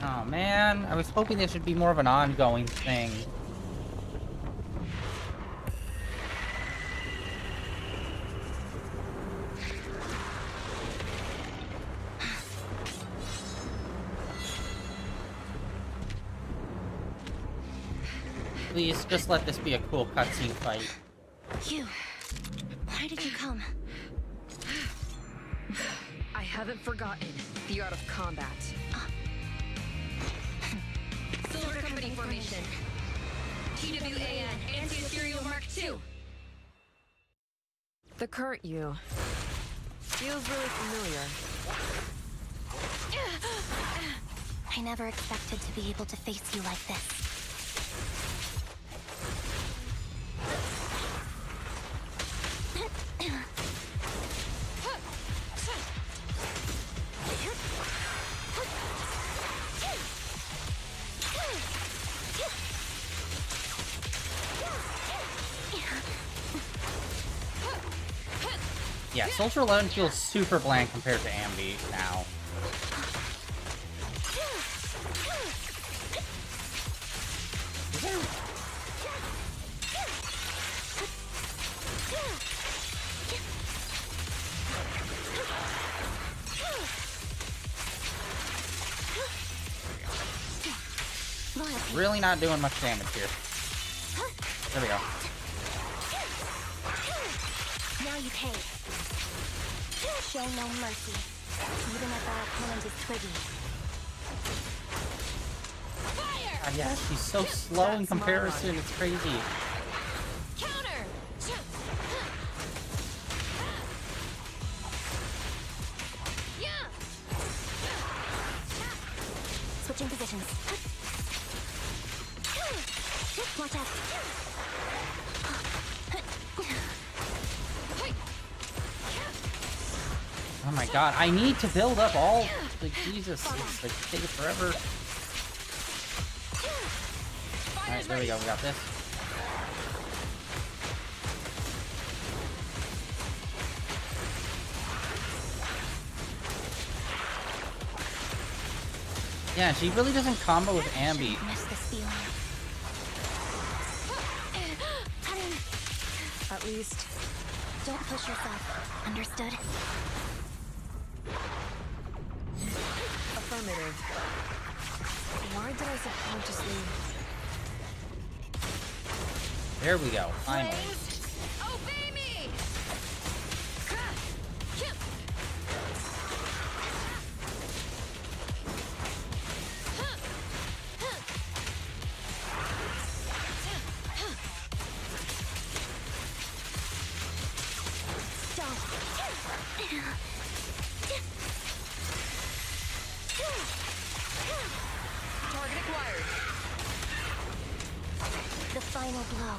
Speaker 1: Oh man, I was hoping this would be more of an ongoing thing. Please, just let this be a cool cutscene fight.
Speaker 11: You, why did you come?
Speaker 10: I haven't forgotten the art of combat. Silver Company formation. TWAN, Anti-Ethereal Mark II. The current you feels really familiar.
Speaker 11: I never expected to be able to face you like this.
Speaker 1: Yeah, Soldier 11 feels super bland compared to Anby now. Really not doing much damage here. There we go.
Speaker 11: Now you pay. Show no mercy, even if our opponent is Twiggy.
Speaker 1: God, yeah, she's so slow in comparison, it's crazy.
Speaker 11: Counter! Switching positions. Watch out.
Speaker 1: Oh my god, I need to build up all... Like, Jesus, it's like taking forever. Alright, there we go. We got this. Yeah, she really doesn't combo with Ambi.
Speaker 2: Miss this feeling.
Speaker 10: At least.
Speaker 2: Don't push yourself. Understood?
Speaker 10: Affirmative. Why did I subconsciously...
Speaker 1: There we go. Finally.
Speaker 10: Obey me! Target acquired.
Speaker 2: The final blow.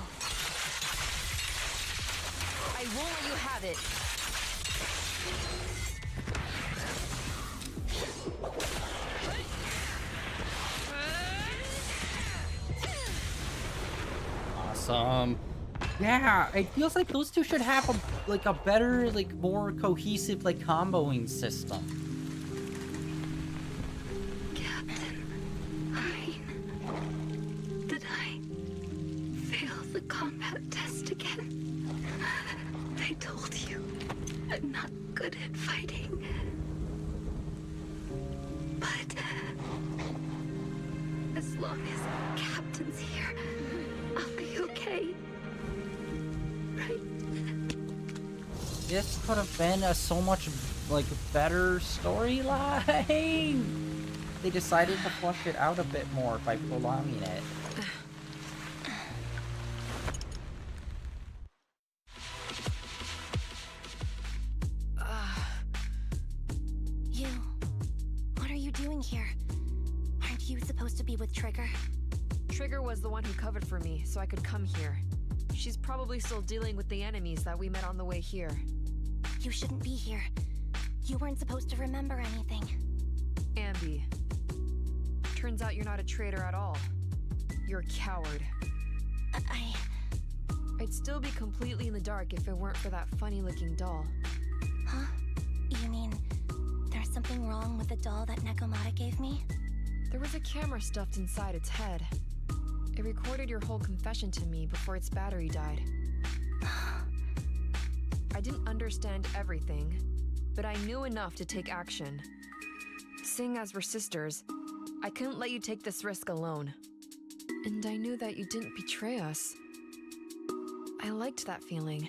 Speaker 10: I won't let you have it.
Speaker 1: Awesome. Yeah, it feels like those two should have a better, like more cohesive like comboing system.
Speaker 9: Did I fail the combat test again? I told you I'm not good at fighting. But as long as Captain's here, I'll be okay. Right?
Speaker 1: This could have been a so much like better storyline. They decided to flush it out a bit more by prolonging it.
Speaker 2: You... What are you doing here? Aren't you supposed to be with Trigger?
Speaker 10: Trigger was the one who covered for me, so I could come here. She's probably still dealing with the enemies that we met on the way here.
Speaker 2: You shouldn't be here. You weren't supposed to remember anything.
Speaker 10: Ambi. Turns out you're not a traitor at all. You're a coward. I'd still be completely in the dark if it weren't for that funny-looking doll.
Speaker 2: Huh? You mean there's something wrong with the doll that Nekomata gave me?
Speaker 10: There was a camera stuffed inside its head. It recorded your whole confession to me before its battery died. I didn't understand everything, but I knew enough to take action. Seeing as we're sisters, I couldn't let you take this risk alone. And I knew that you didn't betray us. I liked that feeling.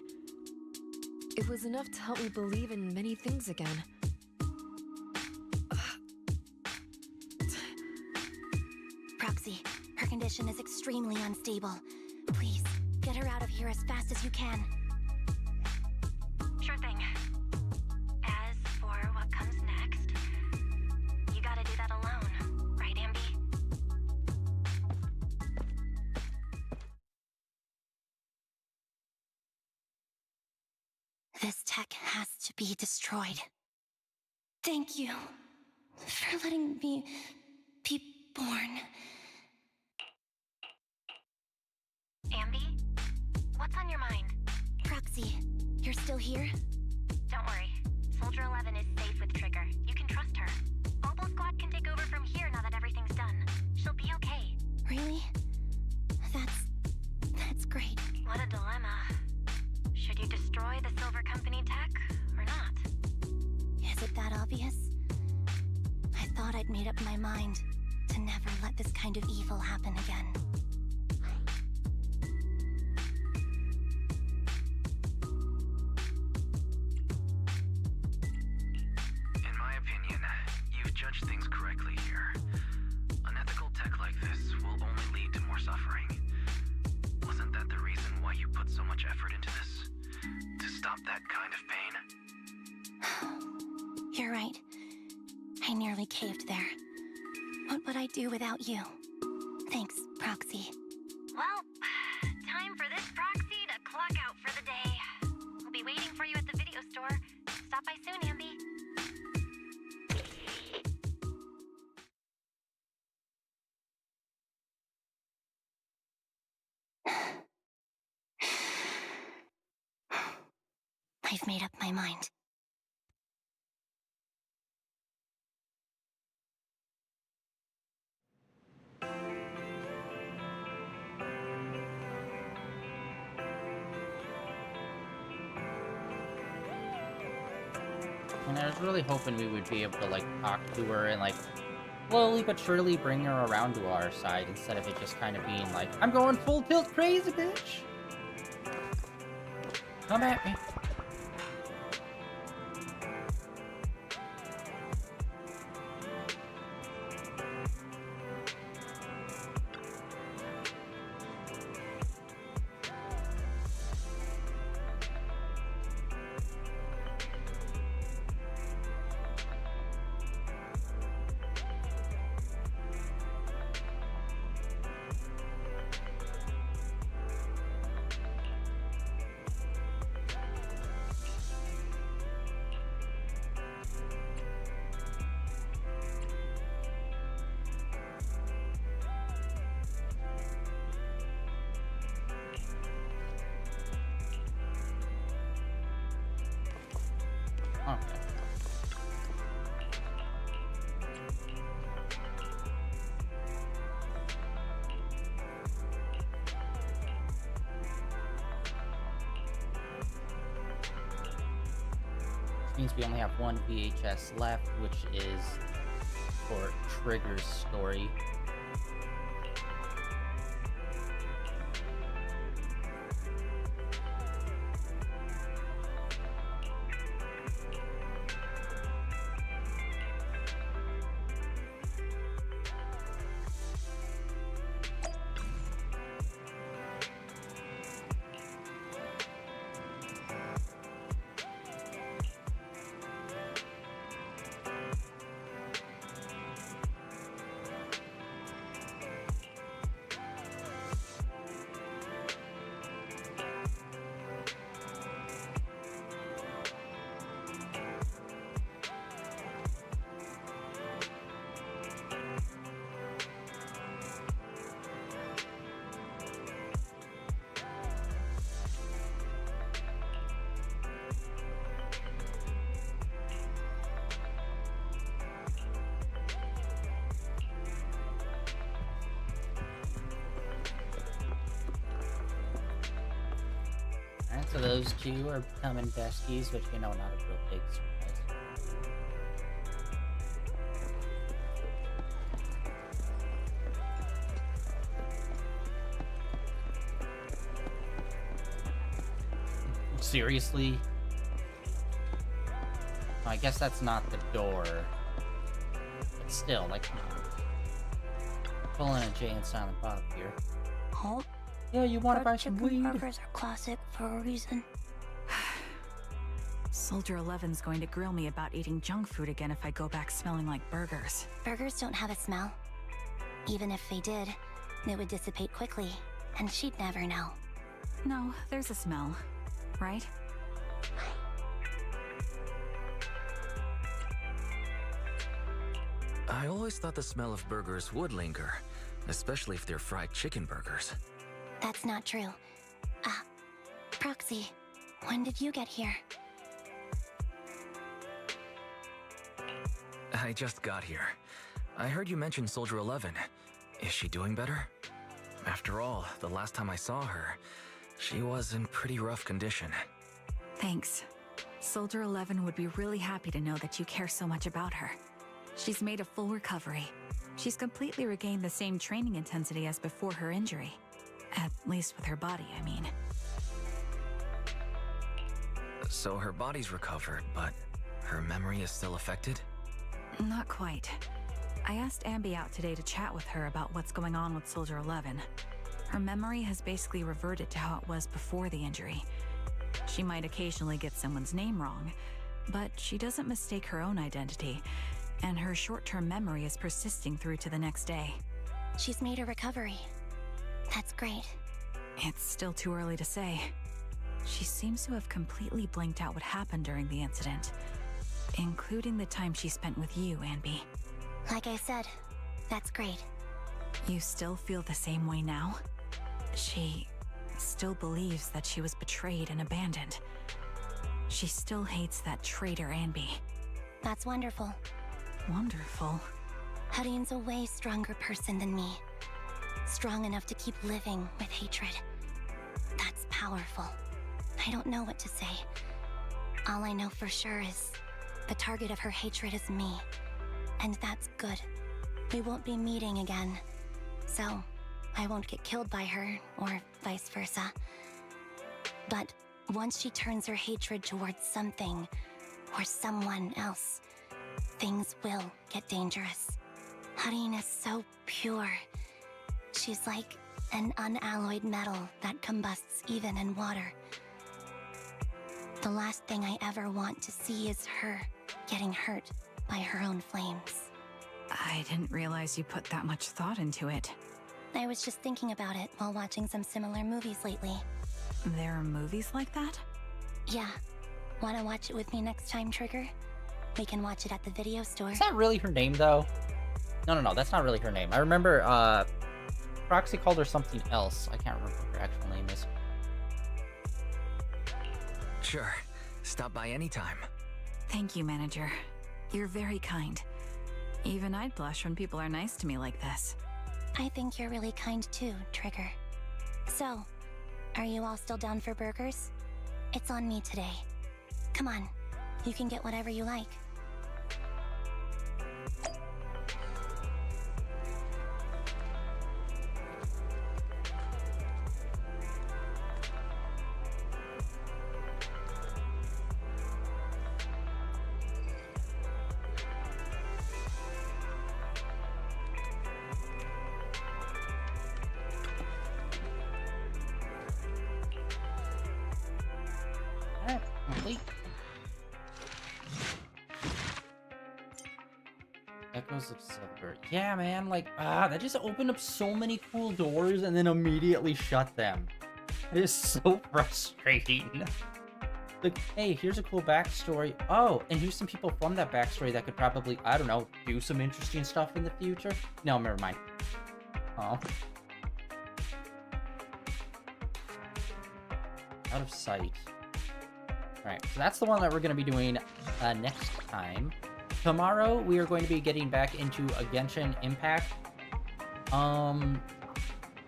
Speaker 10: It was enough to help me believe in many things again.
Speaker 2: Proxy, her condition is extremely unstable. Please, get her out of here as fast as you can.
Speaker 11: Sure thing. As for what comes next, you gotta do that alone, right, Ambi?
Speaker 2: This tech has to be destroyed. Thank you for letting me be born.
Speaker 11: Ambi? What's on your mind?
Speaker 2: Proxy, you're still here?
Speaker 11: Don't worry. Soldier 11 is safe with Trigger. You can trust her. Oboe Squad can take over from here now that everything's done. She'll be okay.
Speaker 2: Really? That's great.
Speaker 11: What a dilemma. Should you destroy the Silver Company tech, or not?
Speaker 2: Is it that obvious? I thought I'd made up my mind to never let this kind of evil happen again.
Speaker 6: In my opinion, you've judged things correctly here. Unethical tech like this will only lead to more suffering. Wasn't that the reason why you put so much effort into this? To stop that kind of pain?
Speaker 2: You're right. I nearly caved there. What would I do without you? Thanks, Proxy.
Speaker 11: Well, time for this Proxy to clock out for the day. We'll be waiting for you at the video store. Stop by soon, Ambi.
Speaker 2: I've made up my mind.
Speaker 1: And I was really hoping we would be able to, like, talk to her and, like, slowly but surely bring her around to our side instead of it just kind of being like, I'm going full tilt crazy, bitch! Come at me. Okay. Which means we only have one VHS left, which is for Trigger's story. So those two are becoming besties, which, you know, not a real big surprise. Seriously? Oh, I guess that's not the door. But still, like, come on. Pulling a Jay and Silent Bob here.
Speaker 2: Oh.
Speaker 1: Yeah, you want to buy some weed?
Speaker 2: Burgers are classic for a reason.
Speaker 7: Soldier 11's going to grill me about eating junk food again if I go back smelling like burgers.
Speaker 2: Burgers don't have a smell. Even if they did, it would dissipate quickly, and she'd never know.
Speaker 7: No, there's a smell, right?
Speaker 6: I always thought the smell of burgers would linger, especially if they're fried chicken burgers.
Speaker 2: That's not true. Proxy, when did you get here?
Speaker 6: I just got here. I heard you mention Soldier 11. Is she doing better? After all, the last time I saw her, she was in pretty rough condition.
Speaker 7: Thanks. Soldier 11 would be really happy to know that you care so much about her. She's made a full recovery. She's completely regained the same training intensity as before her injury. At least with her body, I mean.
Speaker 6: So her body's recovered, but her memory is still affected?
Speaker 7: Not quite. I asked Ambi out today to chat with her about what's going on with Soldier 11. Her memory has basically reverted to how it was before the injury. She might occasionally get someone's name wrong, but she doesn't mistake her own identity, and her short-term memory is persisting through to the next day.
Speaker 2: She's made a recovery. That's great.
Speaker 7: It's still too early to say. She seems to have completely blanked out what happened during the incident, including the time she spent with you, Ambi.
Speaker 2: Like I said, that's great.
Speaker 7: You still feel the same way now? She still believes that she was betrayed and abandoned. She still hates that traitor Anby.
Speaker 2: That's wonderful.
Speaker 7: Wonderful.
Speaker 2: Huddy's a way stronger person than me. Strong enough to keep living with hatred. That's powerful. I don't know what to say. All I know for sure is the target of her hatred is me. And that's good. We won't be meeting again. So, I won't get killed by her, or vice versa. But once she turns her hatred towards something, or someone else, things will get dangerous. Huddy is so pure. She's like an unalloyed metal that combusts even in water. The last thing I ever want to see is her getting hurt by her own flames.
Speaker 7: I didn't realize you put that much thought into it.
Speaker 2: I was just thinking about it while watching some similar movies lately.
Speaker 7: There are movies like that?
Speaker 2: Yeah. Wanna watch it with me next time, Trigger? We can watch it at the video store.
Speaker 1: Is that really her name, though? No, that's not really her name. I remember, Proxy called her something else. I can't remember what her actual name is.
Speaker 6: Sure. Stop by anytime.
Speaker 7: Thank you, Manager. You're very kind. Even I'd blush when people are nice to me like this.
Speaker 2: I think you're really kind too, Trigger. So, are you all still down for burgers? It's on me today. Come on, you can get whatever you like.
Speaker 1: Complete. Echoes of Silver. Yeah, man, like, that just opened up so many cool doors and then immediately shut them. It is so frustrating. Like, hey, here's a cool backstory. Oh, and here's some people from that backstory that could probably, I don't know, do some interesting stuff in the future. No, never mind. Oh. Out of sight. Alright, so that's the one that we're going to be doing next time. Tomorrow, we are going to be getting back into a Genshin Impact. I'm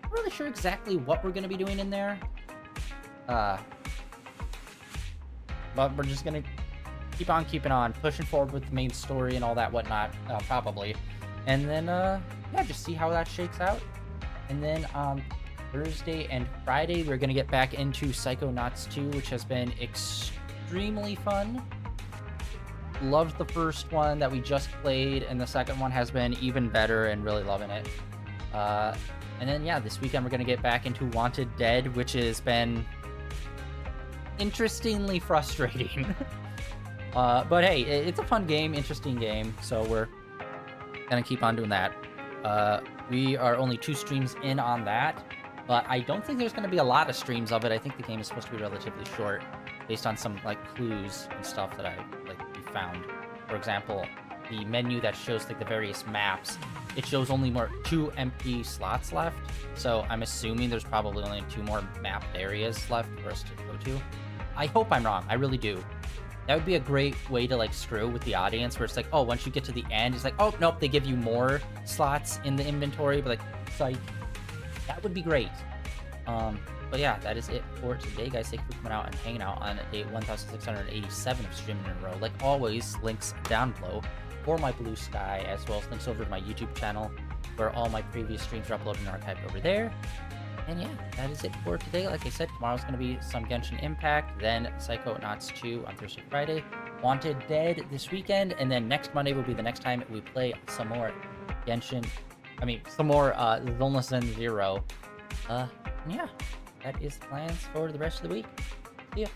Speaker 1: not really sure exactly what we're going to be doing in there. But we're just going to keep on keeping on, pushing forward with the main story and all that whatnot, probably. And then, yeah, just see how that shakes out. And then on Thursday and Friday, we're going to get back into Psychonauts 2, which has been extremely fun. Loved the first one that we just played, and the second one has been even better and really loving it. And then, yeah, this weekend we're going to get back into Wanted Dead, which has been interestingly frustrating. But hey, it's a fun game, interesting game, so we're going to keep on doing that. We are only 2 streams in on that, but I don't think there's going to be a lot of streams of it. I think the game is supposed to be relatively short, based on some, like, clues and stuff that I, like, found. For example, the menu that shows, like, the various maps, it shows only 2 empty slots left, so I'm assuming there's probably only 2 more mapped areas left for us to go to. I hope I'm wrong. I really do. That would be a great way to, like, screw with the audience, where it's like, oh, once you get to the end, it's like, oh, nope, they give you more slots in the inventory, but, like, psych. That would be great. But yeah, that is it for today, guys. Thank you for coming out and hanging out on day 1687 of streaming in a row. Like always, links down below for my Blue Sky, as well as links over to my YouTube channel, where all my previous streams are uploaded and archived over there. And yeah, that is it for today. Like I said, tomorrow's going to be some Genshin Impact, then Psychonauts 2 on Thursday, Friday, Wanted Dead this weekend, and then next Monday will be the next time we play some more Zenless Zone Zero. Yeah, that is the plans for the rest of the week. See ya.